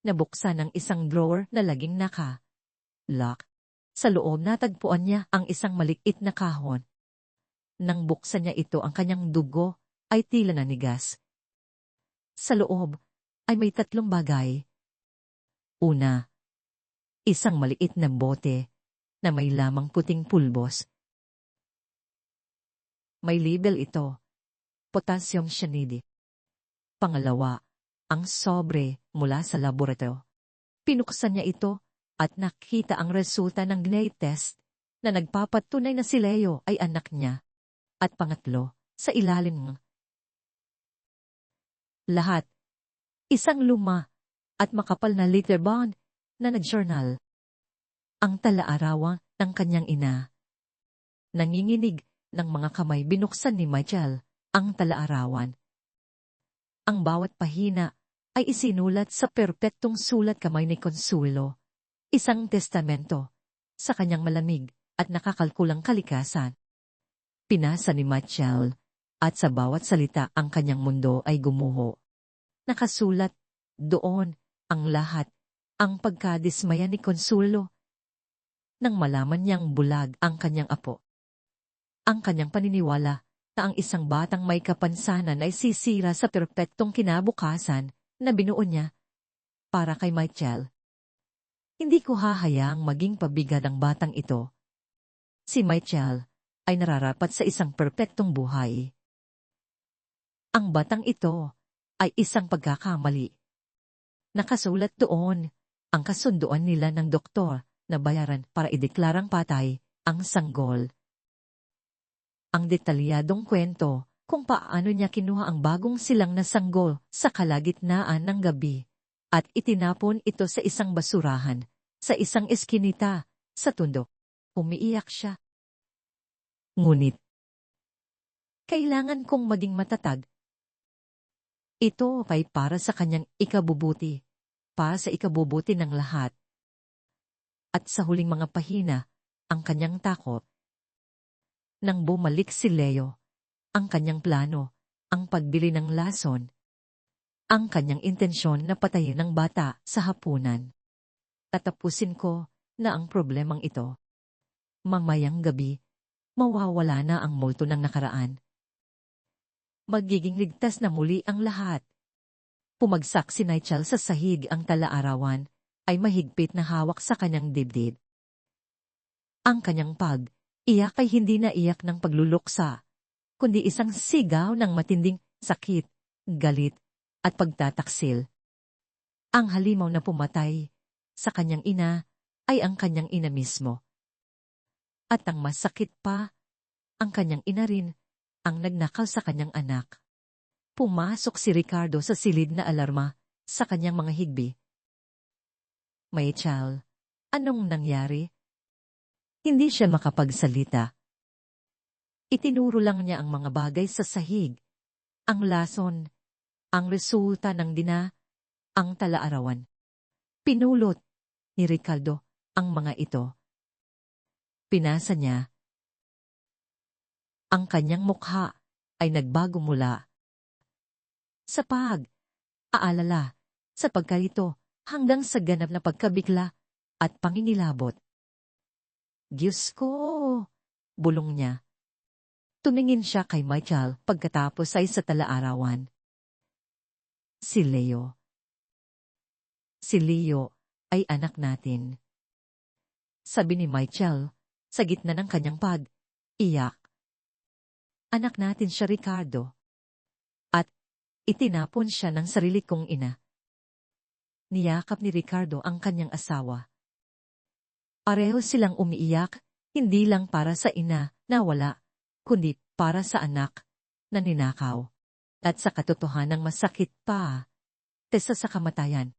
S1: na buksan ang isang drawer na laging naka-lock. Sa loob natagpuan niya ang isang maliit na kahon. Nang buksan niya ito, ang kanyang dugo ay tila nanigas. Sa loob ay may 3 bagay. Una, isang maliit na bote na may lamang puting pulbos. May label ito, potassium cyanide. Pangalawa, ang sobre mula sa laboratorio. Pinuksan niya ito at nakita ang resulta ng DNA test na nagpapatunay na si Leo ay anak niya. At pangatlo, sa ilalim ng lahat, isang luma at makapal na letter bond na nag-journal. Ang talaarawan ng kanyang ina. Nanginginig ng mga kamay, binuksan ni Michael ang talaarawan. Ang bawat pahina ay isinulat sa perpektong sulat kamay ni Consuelo. Isang testamento sa kanyang malamig at nakakalkulang kalikasan. Pinasa ni Michael at sa bawat salita ang kanyang mundo ay gumuho. Nakasulat doon ang lahat, ang pagkadismaya ni Consuelo nang malaman niyang bulag ang kanyang apo. Ang kanyang paniniwala na ang isang batang may kapansanan ay sisira sa perpektong kinabukasan na binuo niya para kay Michael. Hindi ko hahayaang maging pabigat ang batang ito. Si Michael ay nararapat sa isang perpektong buhay. Ang batang ito ay isang pagkakamali. Nakasulat doon ang kasunduan nila ng doktor na bayaran para ideklarang patay ang sanggol. Ang detalyadong kwento kung paano niya kinuha ang bagong silang na sanggol sa kalagitnaan ng gabi at itinapon ito sa isang basurahan, sa isang eskinita, sa tundo. Umiiyak siya. Ngunit, kailangan kong maging matatag. Ito ay para sa kanyang ikabubuti, para sa ikabubuti ng lahat. At sa huling mga pahina, ang kanyang takot. Nang bumalik si Leo, ang kanyang plano, ang pagbili ng lason, ang kanyang intensyon na patayin ng bata sa hapunan. Tatapusin ko na ang problemang ito. Mamayang gabi, mawawala na ang multo ng nakaraan. Magiging ligtas na muli ang lahat. Pumagsak si Nigel sa sahig, ang tala-arawan ay mahigpit na hawak sa kanyang dibdib. Ang kanyang iyak ay hindi na iyak ng pagluluksa, kundi isang sigaw ng matinding sakit, galit, at pagtataksil. Ang halimaw na pumatay sa kanyang ina ay ang kanyang ina mismo. At ang masakit pa, ang kanyang ina rin ang nagnakaw sa kanyang anak. Pumasok si Ricardo sa silid na alarma sa kanyang mga higbi. Michael, anong nangyari? Hindi siya makapagsalita. Itinuro lang niya ang mga bagay sa sahig, ang lason, ang resulta ng ang tala-arawan. Pinulot ni Ricardo ang mga ito. Pinasa niya. Ang kanyang mukha ay nagbago mula sa aalala, sa pagkalito, hanggang sa ganap na pagkabigla at panginilabot. Diyos ko! Bulong niya. Tumingin siya kay Michael pagkatapos ay sa tala-arawan. Si Leo. Si Leo ay anak natin. Sabi ni Michael sa gitna ng kanyang iyak. Anak natin siya, Ricardo. At itinapon siya ng sarili kong ina. Niyakap ni Ricardo ang kanyang asawa. Pareho silang umiiyak, hindi lang para sa ina na wala, kundi para sa anak na ninakaw. At sa katotohanang masakit pa, kaysa sa kamatayan.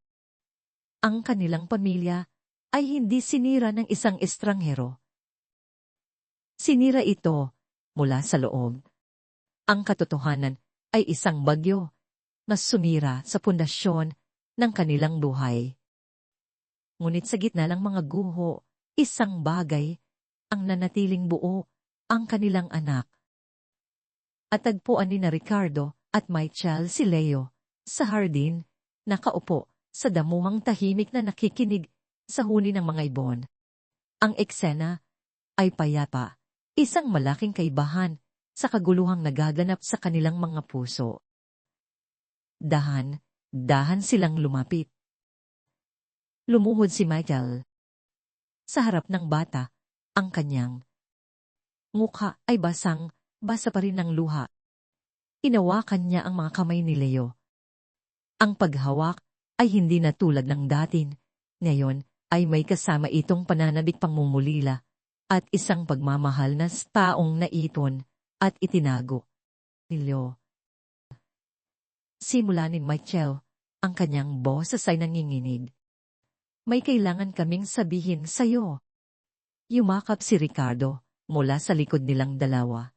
S1: Ang kanilang pamilya ay hindi sinira ng isang estranghero. Sinira ito mula sa loob. Ang katotohanan ay isang bagyo na sumira sa pundasyon ng kanilang buhay. Ngunit sa gitna ng mga guho, isang bagay ang nanatiling buo, ang kanilang anak. At tagpuan ni na Ricardo at Michael si Leo sa hardin, nakaupo sa damuhang tahimik na nakikinig sa huni ng mga ibon. Ang eksena ay payapa, isang malaking kaibahan sa kaguluhang nagaganap sa kanilang mga puso. Dahan silang lumapit. Lumuhod si Michael. Sa harap ng bata, ang kanyang mukha ay basa pa rin ng luha. Inawakan niya ang mga kamay ni Leo. Ang paghawak ay hindi na tulad ng datin. Ngayon ay may kasama itong pananabik pangmumulila at isang pagmamahal na taong naipon at itinago ni Leo. Simula ni Michael, ang kanyang boses ay nanginginig. May kailangan kaming sabihin sa'yo. Yumakap si Ricardo mula sa likod nilang dalawa.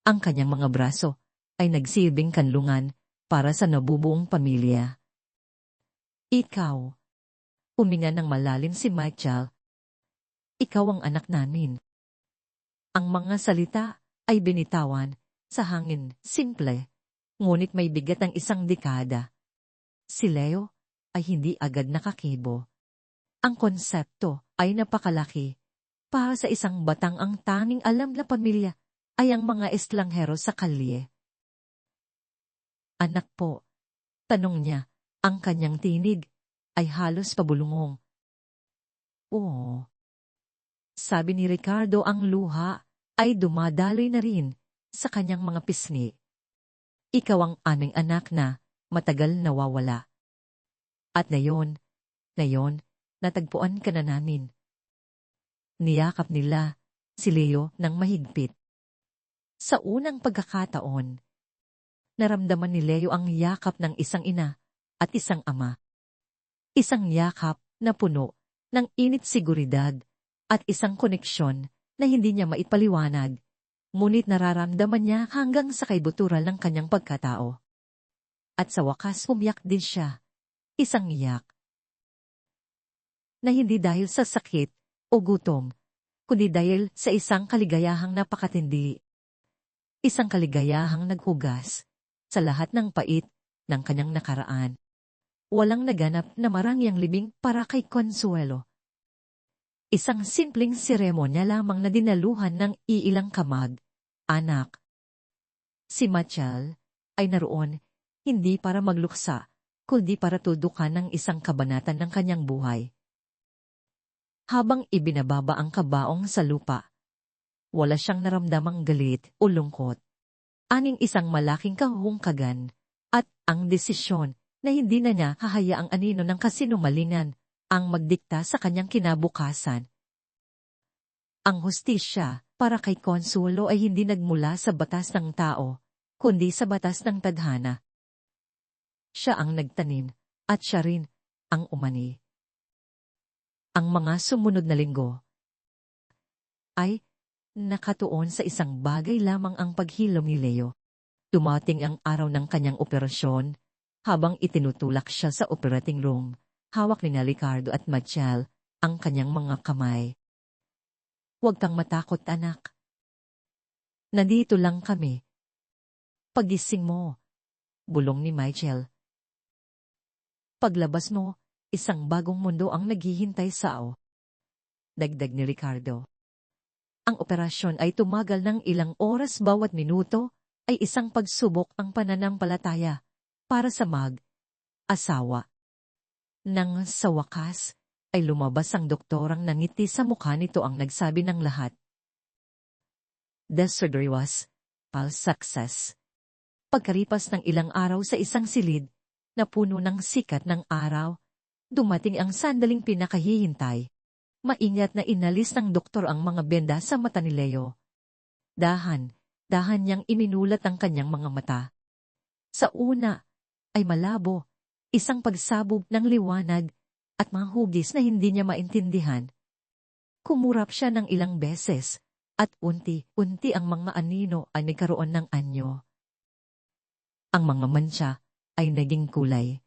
S1: Ang kanyang mga braso ay nagsilbing kanlungan para sa nabubuong pamilya. Ikaw. Huminga ng malalim si Michael. Ikaw ang anak namin. Ang mga salita ay binitawan sa hangin, simple, ngunit may bigat ng isang dekada. Si Leo ay hindi agad nakakibo. Ang konsepto ay napakalaki. Para sa isang batang ang tanging alam na pamilya ay ang mga estranghero sa kalye. Anak po, tanong niya, ang kanyang tinig ay halos pabulungong. Oo. Sabi ni Ricardo, ang luha ay dumadaloy na rin sa kanyang mga pisngi. Ikaw ang aming anak na matagal nawawala. At ngayon, natagpuan ka na namin. Niyakap nila si Leo ng mahigpit. Sa unang pagkakataon, naramdaman ni Leo ang yakap ng isang ina at isang ama. Isang yakap na puno ng init seguridad at isang koneksyon na hindi niya maipaliwanag, ngunit nararamdaman niya hanggang sa kaibuturan ng kanyang pagkatao. At sa wakas umiyak din siya, isang iyak na hindi dahil sa sakit o gutom, kundi dahil sa isang kaligayahang napakatindi. Isang kaligayahang naghugas sa lahat ng pait ng kanyang nakaraan. Walang naganap na marangyang libing para kay Consuelo. Isang simpleng seremonya lamang na dinaluhan ng iilang kamag, anak. Si Machel ay naroon hindi para magluksa, kundi para tudukan ng isang kabanata ng kanyang buhay. Habang ibinababa ang kabaong sa lupa, wala siyang naramdamang galit o lungkot. Aning isang malaking kahungkagan at ang desisyon na hindi na niya hahayaang anino ng kasinungalingan ang magdikta sa kanyang kinabukasan. Ang hustisya para kay Consuelo ay hindi nagmula sa batas ng tao, kundi sa batas ng tadhana. Siya ang nagtanim, at siya rin ang umani. Ang mga sumunod na linggo ay nakatuon sa isang bagay lamang ang paghilom ni Leo. Dumating ang araw ng kanyang operasyon, habang itinutulak siya sa operating room, hawak ni Ricardo at Machel ang kanyang mga kamay. Huwag kang matakot, anak. Nandito lang kami. Pagising mo, bulong ni Machel. Paglabas mo, isang bagong mundo ang naghihintay sao. Dagdag ni Ricardo. Ang operasyon ay tumagal ng ilang oras, bawat minuto ay isang pagsubok ang pananampalataya para sa mag-asawa. Nang sa wakas ay lumabas ang doktorang nangiti sa mukha nito ang nagsabi ng lahat. The surgery was a success. Pagkaripas ng ilang araw sa isang silid na puno ng sikat ng araw, dumating ang sandaling pinakahihintay. Maingat na inalis ng doktor ang mga benda sa mata ni Leo. Dahan niyang iminulat ang kanyang mga mata. Sa una ay malabo, isang pagsabog ng liwanag at mga hugis na hindi niya maintindihan. Kumurap siya ng ilang beses at unti-unti ang mga anino ay nagkaroon ng anyo. Ang mga mantsa ay naging kulay.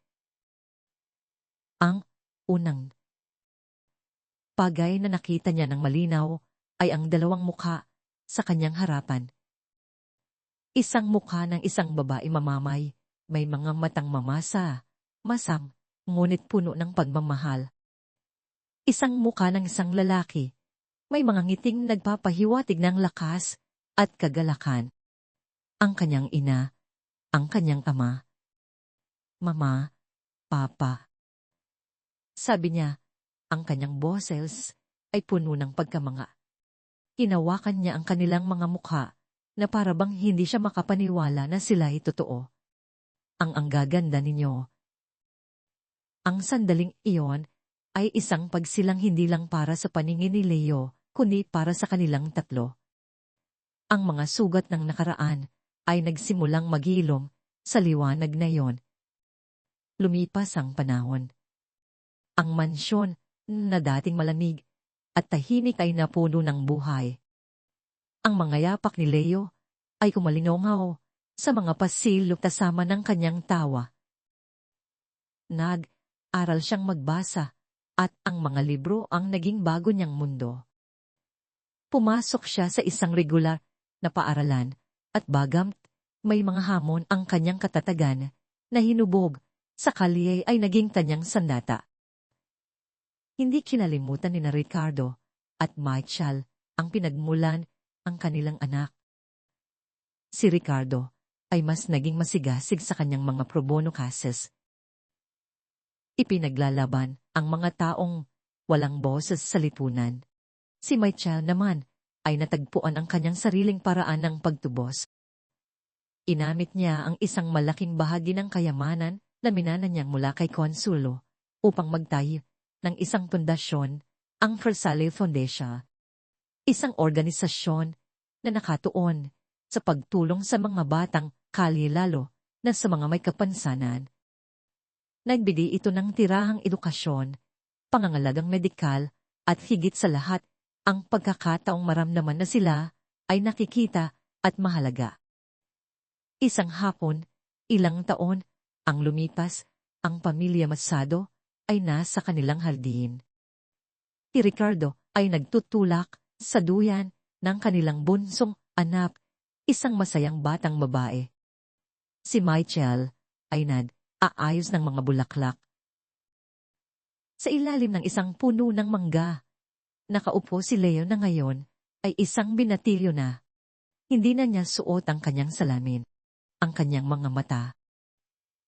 S1: Ang unang bagay na nakita niya ng malinaw ay ang dalawang mukha sa kanyang harapan. Isang mukha ng isang babae mamamay, may mga matang mamasa, masam, ngunit puno ng pagmamahal. Isang mukha ng isang lalaki, may mga ngiting nagpapahiwatig ng lakas at kagalakan. Ang kanyang ina, ang kanyang ama. Mama, Papa. Sabi niya, ang kanyang boses ay puno ng pagkamanga. Hinawakan niya ang kanilang mga mukha na parabang hindi siya makapaniwala na sila ay totoo. Ang gaganda ninyo. Ang sandaling iyon ay isang pagsilang hindi lang para sa paningin ni Leo, kundi para sa kanilang tatlo. Ang mga sugat ng nakaraan ay nagsimulang maghilom sa liwanag na iyon. Lumipas ang panahon. Ang mansyon na dating malamig at tahimik ay napuno ng buhay. Ang mga yapak ni Leo ay kumalingaw sa mga pasilyo kasama ng kanyang tawa. Nag-aral siyang magbasa at ang mga libro ang naging bago niyang mundo. Pumasok siya sa isang regular na paaralan at bagamat may mga hamon ang kanyang katatagan na hinubog sa kalye ay naging kanyang sandata. Hindi kinalimutan ni Ricardo at Michael ang pinagmulan ang kanilang anak. Si Ricardo ay mas naging masigasig sa kanyang mga pro bono cases. Ipinaglalaban ang mga taong walang boses sa lipunan. Si Michael naman ay natagpuan ang kanyang sariling paraan ng pagtubos. Inamit niya ang isang malaking bahagi ng kayamanan na minana niyang mula kay Consuelo upang magtayo ng isang pundasyon, ang Versailles Foundation. Isang organisasyon na nakatuon sa pagtulong sa mga batang kalye lalo na sa mga may kapansanan. Nagbigay ito ng tirahang edukasyon, pangangalagang medikal at higit sa lahat ang pagkakataong maramdaman na sila ay nakikita at mahalaga. Isang hapon, ilang taon, ang lumipas, ang pamilya Masado ay nasa kanilang hardin. Si Ricardo ay nagtutulak sa duyan ng kanilang bunsong anak, isang masayang batang babae. Si Michael ay aayos ng mga bulaklak. Sa ilalim ng isang puno ng mangga, nakaupo si Leo na ngayon ay isang binatilyo na. Hindi na niya suot ang kanyang salamin. Ang kanyang mga mata,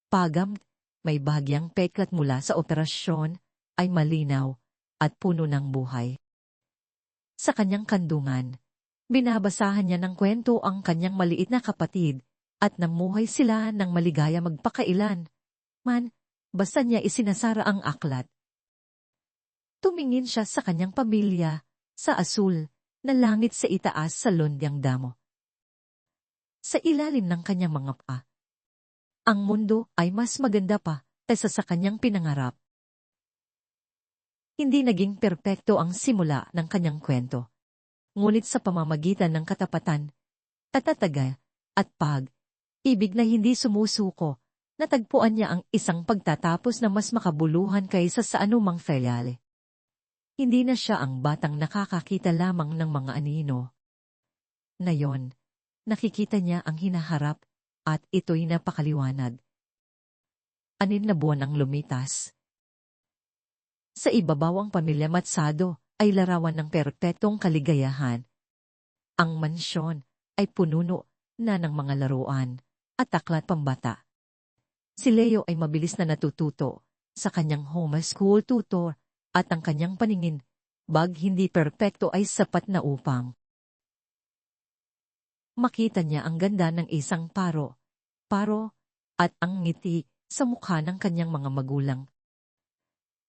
S1: pagam, may bahagyang peklat mula sa operasyon, ay malinaw at puno ng buhay. Sa kanyang kandungan, binabasahan niya ng kwento ang kanyang maliit na kapatid at namuhay sila ng maligaya magpakailan. Basta niya isinasara ang aklat. Tumingin siya sa kanyang pamilya, sa asul, na langit sa itaas sa Londyang Damo. Sa ilalim ng kanyang mga paa, ang mundo ay mas maganda pa kaysa sa kanyang pinangarap. Hindi naging perpekto ang simula ng kanyang kwento. Ngunit sa pamamagitan ng katapatan, tatataga, at pag-ibig na hindi sumusuko, natagpuan niya ang isang pagtatapos na mas makabuluhan kaysa sa anumang feriale. Hindi na siya ang batang nakakakita lamang ng mga anino. Ngayon, nakikita niya ang hinaharap at ito'y napakaliwanag. 6 na buwan ang lumitas. Sa ibabaw ang pamilya Matsado ay larawan ng perpetong kaligayahan. Ang mansyon ay pununo na ng mga laruan at aklat pambata. Si Leo ay mabilis na natututo sa kanyang homeschool tutor at ang kanyang paningin, hindi perpekto ay sapat na upang makita niya ang ganda ng isang paro, at ang ngiti sa mukha ng kanyang mga magulang.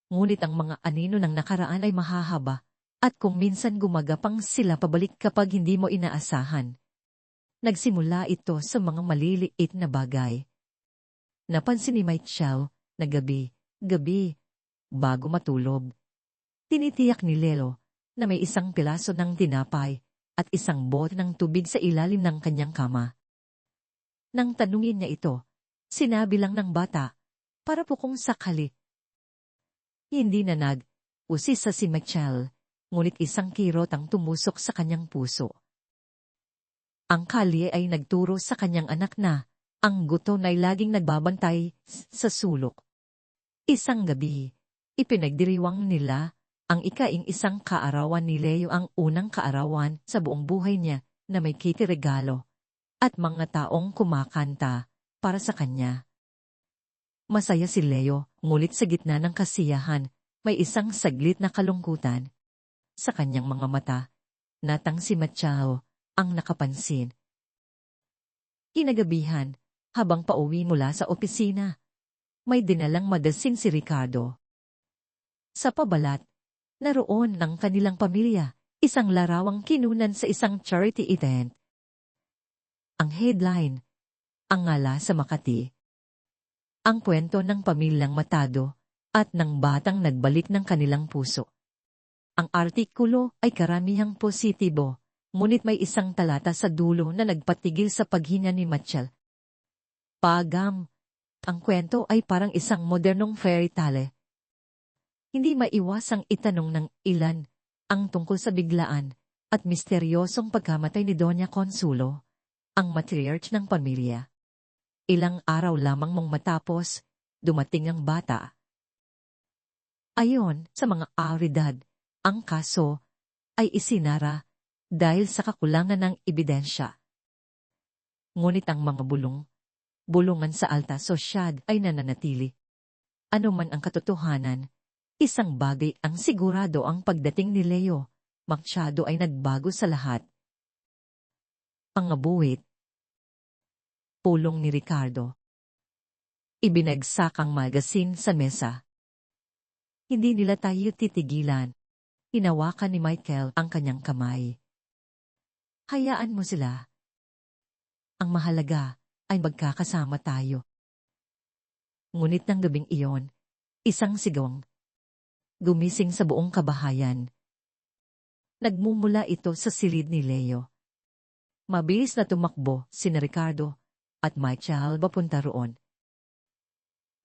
S1: Ngunit ang mga anino ng nakaraan ay mahahaba, at kung minsan gumagapang sila pabalik kapag hindi mo inaasahan. Nagsimula ito sa mga maliliit na bagay. Napansin ni Michael na gabi, bago matulog. Tinitiyak ni Lelo na may isang pilaso ng tinapay at isang bote ng tubig sa ilalim ng kanyang kama. Nang tanungin niya ito, sinabi lang ng bata, para po kung sakali. Hindi na usisa si Michael, ngunit isang kirot ang tumusok sa kanyang puso. Ang kalye ay nagturo sa kanyang anak na, ang gutom ay laging nagbabantay sa sulok. Isang gabi, ipinagdiriwang nila, ang ika-isang kaarawan ni Leo ang unang kaarawan sa buong buhay niya na may kikiregalo at mga taong kumakanta para sa kanya. Masaya si Leo, ngunit sa gitna ng kasiyahan, may isang saglit na kalungkutan. Sa kanyang mga mata, natang si Machao ang nakapansin. Kinagabihan, habang pauwi mula sa opisina, may dinalang madasin si Ricardo. Sa pabalat, naroon ng kanilang pamilya, isang larawang kinunan sa isang charity event. Ang headline, ang ngala sa Makati. Ang kwento ng pamilyang Matado at ng batang nagbalik ng kanilang puso. Ang artikulo ay karamihang positibo, ngunit may isang talata sa dulo na nagpatigil sa paghinga ni Machel. Pagam, ang kwento ay parang isang modernong fairy tale. Hindi maiwasang itanong ng ilan ang tungkol sa biglaan at misteryosong pagkamatay ni Doña Consuelo, ang matriarch ng pamilya. Ilang araw lamang mong matapos, dumating ang bata. Ayon sa mga autoridad, ang kaso ay isinara dahil sa kakulangan ng ebidensya. Ngunit ang mga bulungan sa alta sosyad ay nananatili. Ano man ang katotohanan, isang bagay ang sigurado ang pagdating ni Leo, Machado ay nagbago sa lahat. Pangabuhit. Pulong ni Ricardo. Ibinagsak ang magazine sa mesa. Hindi nila tayo titigilan. Hinawakan ni Michael ang kanyang kamay. Hayaan mo sila. Ang mahalaga ay magkakasama tayo. Ngunit ng gabing iyon, isang sigawang gumising sa buong kabahayan. Nagmumula ito sa silid ni Leo. Mabilis na tumakbo sina Ricardo at Michael papunta roon.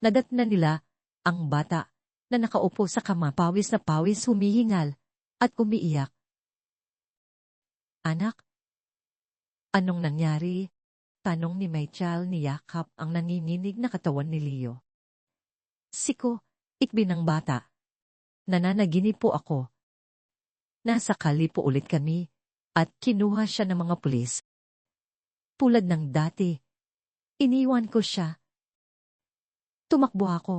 S1: Nadatnan nila ang bata na nakaupo sa kama, pawis na pawis, humihingal at umiiyak. Anak, anong nangyari? Tanong ni Michael, niyakap ang nanginginig na katawan ni Leo. Siko, ikbinang bata. Nananaginip po ako. Nasa kali po ulit kami at kinuha siya ng mga pulis. Tulad ng dati, iniwan ko siya. Tumakbo ako.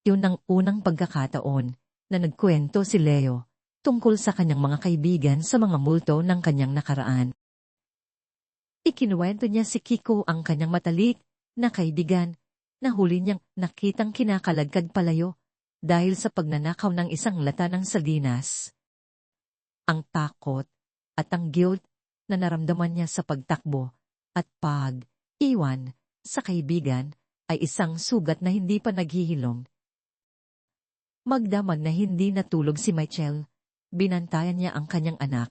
S1: Yun ang unang pagkakataon na nagkwento si Leo tungkol sa kanyang mga kaibigan sa mga multo ng kanyang nakaraan. Ikinuwento niya si Kiko, ang kanyang matalik na kaibigan, na huli niyang nakitang kinakalagkad palayo dahil sa pagnanakaw ng isang lata ng sardinas. Ang takot at ang guilt na naramdaman niya sa pagtakbo at pag-iwan sa kaibigan ay isang sugat na hindi pa naghihilom. Magdamag na hindi natulog si Michael, binantayan niya ang kanyang anak.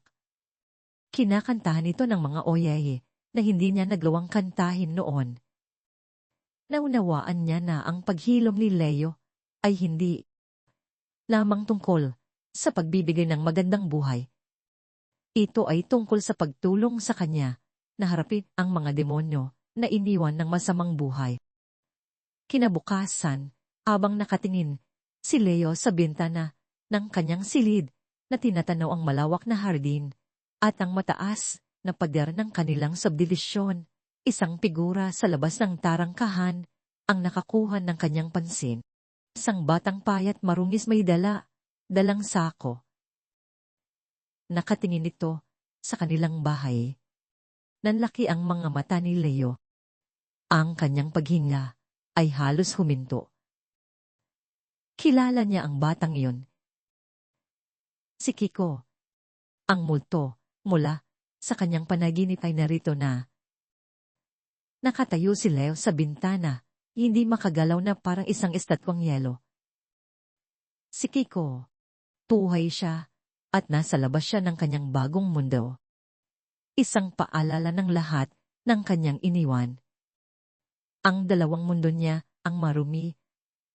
S1: Kinakantahan ito ng mga oyeye na hindi niya naglawang kantahin noon. Naunawaan niya na ang paghilom ni Leo ay hindi lamang tungkol sa pagbibigay ng magandang buhay. Ito ay tungkol sa pagtulong sa kanya na harapin ang mga demonyo na iniwan ng masamang buhay. Kinabukasan, habang nakatingin si Leo sa bintana ng kanyang silid na tinatanaw ang malawak na hardin at ang mataas na pader ng kanilang subdivisyon, isang figura sa labas ng tarangkahan ang nakakuha ng kanyang pansin. Isang batang payat, marungis, may dalang sako. Nakatingin ito sa kanilang bahay. Nanlaki ang mga mata ni Leo. Ang kanyang paghinga ay halos huminto. Kilala niya ang batang iyon. Si Kiko. Ang multo, mula sa kanyang panaginip ay narito na. Nakatayo si Leo sa bintana, hindi makagalaw na parang isang estatwang yelo. Si Kiko. Tuhay siya at nasa labas siya ng kanyang bagong mundo. Isang paalala ng lahat ng kanyang iniwan. Ang dalawang mundo niya, ang marumi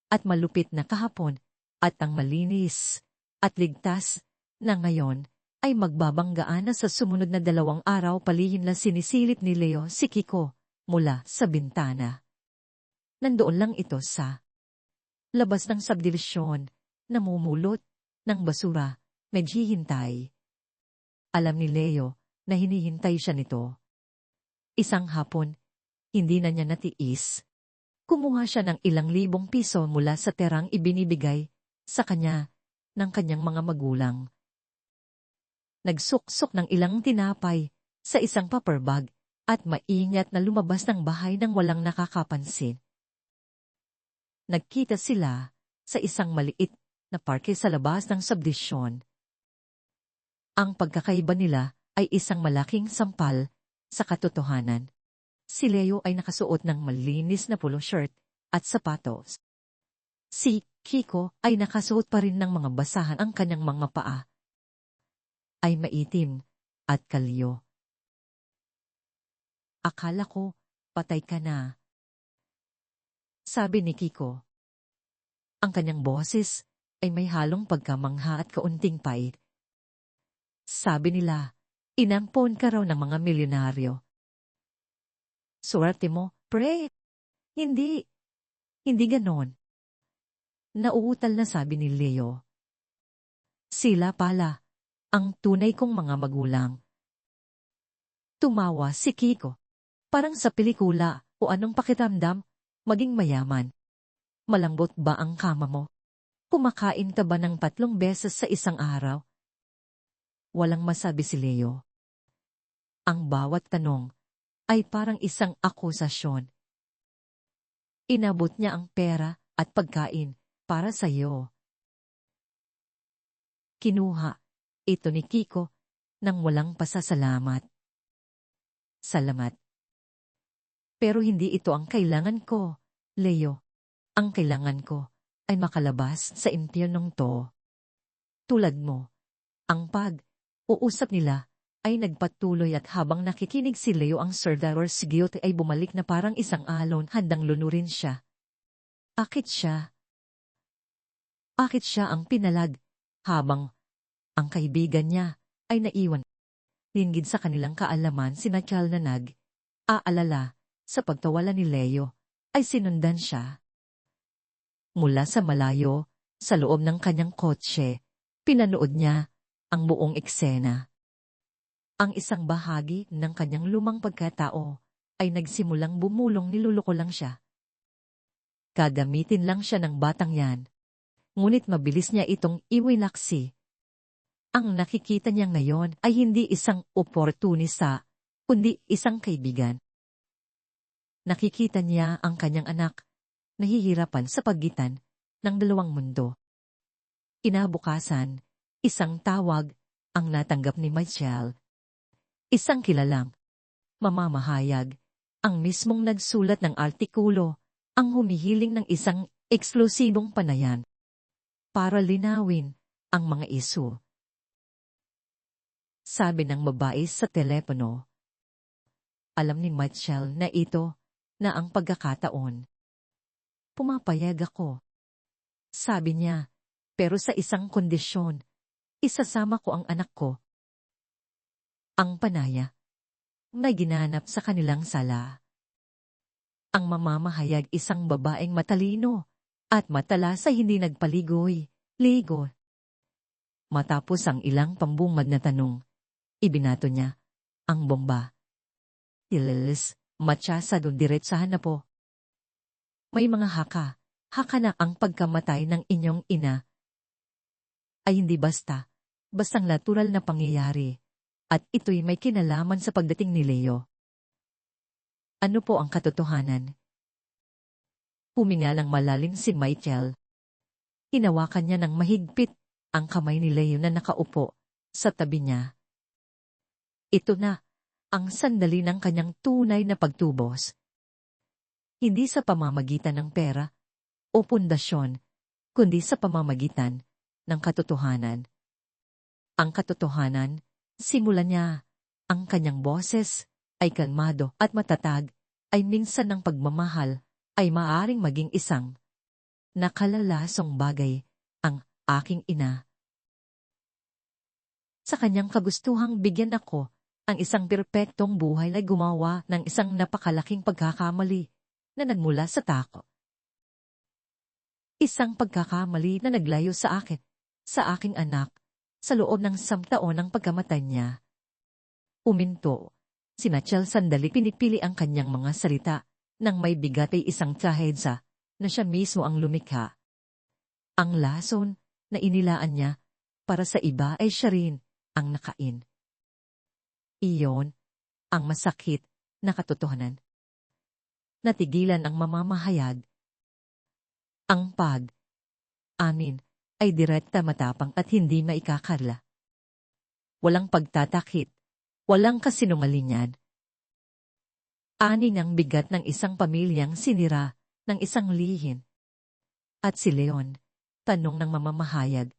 S1: at malupit na kahapon at ang malinis at ligtas na ngayon ay magbabanggaan na sa sumunod na 2 araw. Palihim na sinisilip ni Leo si Kiko mula sa bintana. Nandoon lang ito sa labas ng subdivisyon, namumulot ng basura, naghihintay. Alam ni Leo na hinihintay siya nito. Isang hapon, hindi na niya natiis. Kumuha siya ng ilang libong piso mula sa terang ibinibigay sa kanya ng kanyang mga magulang. Nagsuksok ng ilang tinapay sa isang paper bag at maingat na lumabas ng bahay nang walang nakakapansin. Nagkita sila sa isang maliit na parke sa labas ng subdivision. Ang pagkakaiba nila ay isang malaking sampal sa katotohanan. Si Leo ay nakasuot ng malinis na polo shirt at sapatos. Si Kiko ay nakasuot pa rin ng mga basahan, ang kanyang mga paa ay maitim at kalyo. Akala ko, patay ka na, sabi ni Kiko. Ang kanyang boses ay may halong pagkamangha at kaunting pait. Sabi nila, inampon ka raw ng mga milyonaryo. Swerte mo, pre. Hindi ganon. Nauutal na sabi ni Leo. Sila pala ang tunay kong mga magulang. Tumawa si Kiko. Parang sa pelikula, o anong pakiramdam, maging mayaman. Malambot ba ang kama mo? Kumakain ka ba ng 3 beses sa isang araw? Walang masabi si Leo. Ang bawat tanong ay parang isang akusasyon. Inabot niya ang pera at pagkain para sa iyo. Kinuha ito ni Kiko nang walang pasasalamat. Salamat. Pero hindi ito ang kailangan ko, Leo. Ang kailangan ko ay makalabas sa impyernong to. Tulad mo, ang pag-uusap nila ay nagpatuloy at habang nakikinig si Leo ang Sir Sigiote ay bumalik na parang isang alon handang lunurin siya. Akit siya ang pinalag habang ang kaibigan niya ay naiwan. Lingid sa kanilang kaalaman sina Chal na aalala sa pagtawala ni Leo ay sinundan siya. Mula sa malayo, sa loob ng kanyang kotse, pinanood niya ang buong eksena. Ang isang bahagi ng kanyang lumang pagkatao ay nagsimulang bumulong niluloko lang siya. Gagamitin lang siya ng batang yan. Ngunit mabilis niya itong iwinaksi. Ang nakikita niya ngayon ay hindi isang oportunista, kundi isang kaibigan. Nakikita niya ang kanyang anak, nahihirapan sa pagitan ng dalawang mundo. Kinabukasan, isang tawag ang natanggap ni Michelle. Isang kilalang mamamahayag, ang mismong nagsulat ng artikulo, ang humihiling ng isang eksklusibong panayan para linawin ang mga isu. Sabi ng babae sa telepono. Alam ni Michelle na ito na ang pagkakataon. Pumapayag ako. Sabi niya, pero sa isang kondisyon, isasama ko ang anak ko. Ang panaya na ginanap sa kanilang sala. Ang mamamahayag isang babaeng matalino at matalas ay hindi nagpaligoy-ligo. Matapos ang ilang pambungad na tanong, ibinato niya ang bomba. Ilis, matsasado diretsahan na po. May mga haka na ang pagkamatay ng inyong ina ay hindi bastang natural na pangyayari, at ito'y may kinalaman sa pagdating ni Leo. Ano po ang katotohanan? Huminga ng malalim si Michael. Hinawakan niya ng mahigpit ang kamay ni Leo na nakaupo sa tabi niya. Ito na ang sandali ng kanyang tunay na pagtubos. Hindi sa pamamagitan ng pera o pundasyon, kundi sa pamamagitan ng katotohanan. Ang katotohanan, simulan niya, ang kanyang boses ay kalmado at matatag, ay minsan ng pagmamahal, ay maaring maging isang nakalalasong bagay, ang aking ina. Sa kanyang kagustuhang bigyan ako, ang isang perpektong buhay na gumawa ng isang napakalaking pagkakamali na nagmula sa takot. Isang pagkakamali na naglayo sa akin, sa aking anak, sa loob ng 10 taon ng pagkamatay niya. Uminto. Si Nachel sandali pinipili ang kanyang mga salita nang may bigat ay isang trahedya na siya mismo ang lumikha. Ang lason na inilaan niya para sa iba ay siya rin ang nakain. Iyon ang masakit na katotohanan. Natigilan ang mamamahayag. Ang amin ay direkta matapang at hindi maikakarla. Walang pagtatakit, walang kasinungalingan. Aning ang bigat ng isang pamilyang sinira ng isang lihin. At si Leon, tanong ng mamamahayag.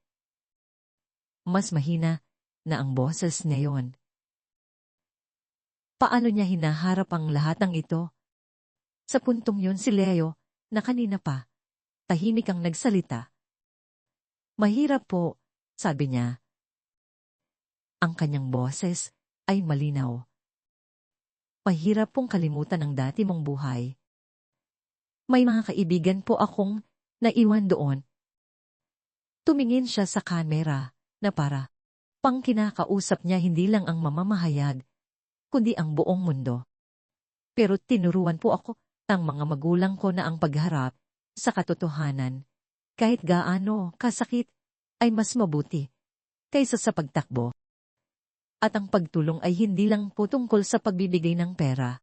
S1: Mas mahina na ang boses ngayon. Paano niya hinaharap ang lahat ng ito? Sa puntong yun si Leo, na kanina pa, tahimik ang nagsalita. Mahirap po, sabi niya. Ang kanyang boses ay malinaw. Mahirap pong kalimutan ang dati mong buhay. May mga kaibigan po akong naiwan doon. Tumingin siya sa kamera na para pang kinakausap niya hindi lang ang mamamahayag, kundi ang buong mundo. Pero tinuruan po ako ng mga magulang ko na ang pagharap sa katotohanan, kahit gaano kasakit, ay mas mabuti kaysa sa pagtakbo. At ang pagtulong ay hindi lang po tungkol sa pagbibigay ng pera.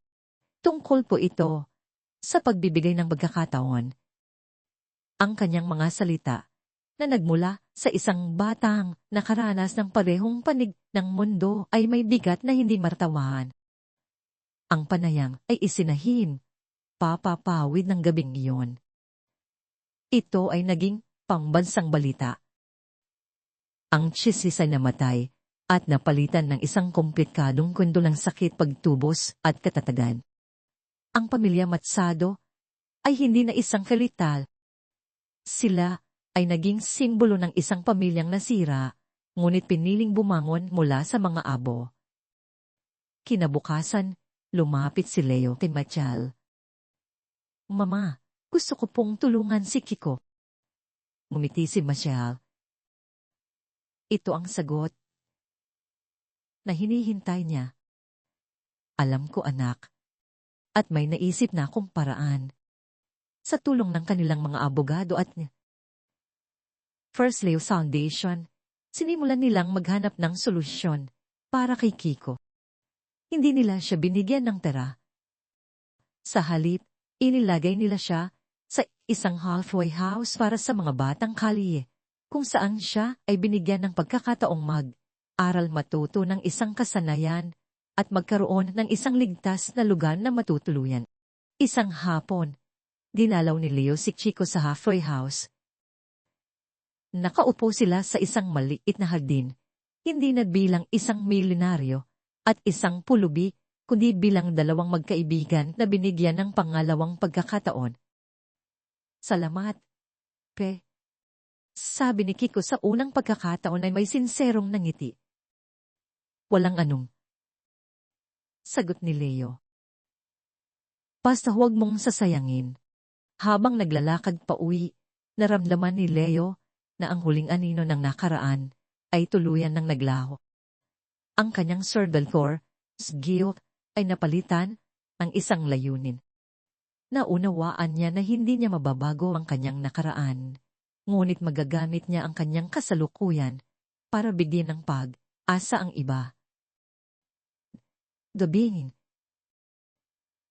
S1: Tungkol po ito sa pagbibigay ng pagkakataon. Ang kanyang mga salita na nagmula sa isang batang nakaranas ng parehong panig ng mundo ay may bigat na hindi martawan. Ang panayam ay isinahin, papapawid ng gabing iyon. Ito ay naging pambansang balita. Ang tsismis ay namatay at napalitan ng isang komplikadong kwento ng sakit, pagtubos at katatagan. Ang pamilya Matsado ay hindi na isang kalital. Sila ay naging simbolo ng isang pamilyang nasira, ngunit piniling bumangon mula sa mga abo. Kinabukasan, lumapit si Leo kay Machal. "Mama, gusto ko pong tulungan si Kiko." Ngumiti si Machal. Ito ang sagot na hinihintay niya. "Alam ko, anak, at may naisip na akong paraan." Sa tulong ng kanilang mga abogado at First Leo Foundation, sinimulan nilang maghanap ng solusyon para kay Kiko. Hindi nila siya binigyan ng pera. Sa halip, inilagay nila siya sa isang halfway house para sa mga batang kalye, kung saan siya ay binigyan ng pagkakataong mag-aral, matuto ng isang kasanayan, at magkaroon ng isang ligtas na lugar na matutuluyan. Isang hapon, dinalaw ni Leo si Chico sa halfway house. Nakaupo sila sa isang maliit na hardin, hindi na bilang isang milyonaryo at isang pulubi, kundi bilang dalawang magkaibigan na binigyan ng pangalawang pagkakataon. "Salamat, Pe," sabi ni Kiko sa unang pagkakataon ay may sinserong nangiti. "Walang anong," sagot ni Leo. "Basta huwag mong sasayangin." Habang naglalakad pa uwi, naramdaman ni Leo na ang huling anino ng nakaraan ay tuluyan ng naglaho. Ang kanyang serdalcore, guilt, ay napalitan ng isang layunin. Naunawaan niya na hindi niya mababago ang kanyang nakaraan, ngunit magagamit niya ang kanyang kasalukuyan para bigyan ng pag-asa ang iba. Gabing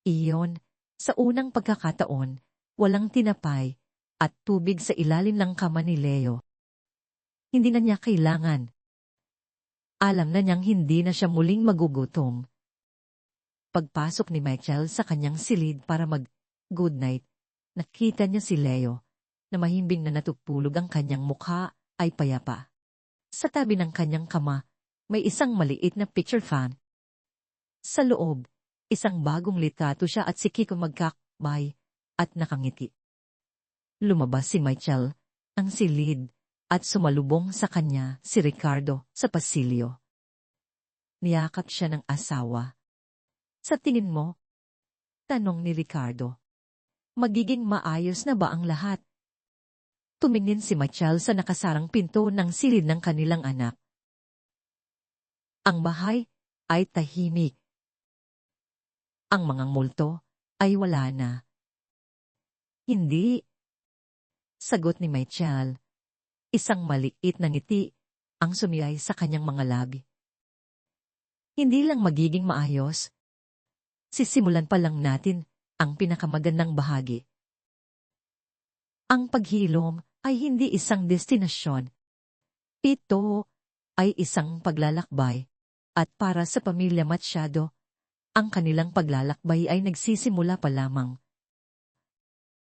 S1: iyon, sa unang pagkakataon, walang tinapay at tubig sa ilalim ng kama ni Leo. Hindi na niya kailangan. Alam na niyang hindi na siya muling magugutom. Pagpasok ni Michael sa kanyang silid para mag-good night, nakita niya si Leo, na mahimbing na natutulog, ang kanyang mukha ay payapa. Sa tabi ng kanyang kama, may isang maliit na picture fan. Sa loob, isang bagong litrato siya at si Kiko magkakbay at nakangiti. Lumabas si Michael, ang silid, at sumalubong sa kanya si Ricardo sa pasilyo. Niyakap siya ng asawa. "Sa tingin mo?" tanong ni Ricardo. "Magiging maayos na ba ang lahat?" Tumingin si Michael sa nakasarang pinto ng silid ng kanilang anak. Ang bahay ay tahimik. Ang mga multo ay wala na. "Hindi," sagot ni Michael. Isang maliit na ngiti ang sumiyay sa kanyang mga labi. "Hindi lang magiging maayos. Sisimulan pa lang natin ang pinakamagandang bahagi. Ang paghilom ay hindi isang destinasyon. Ito ay isang paglalakbay. At para sa pamilya Machado, ang kanilang paglalakbay ay nagsisimula pa lamang."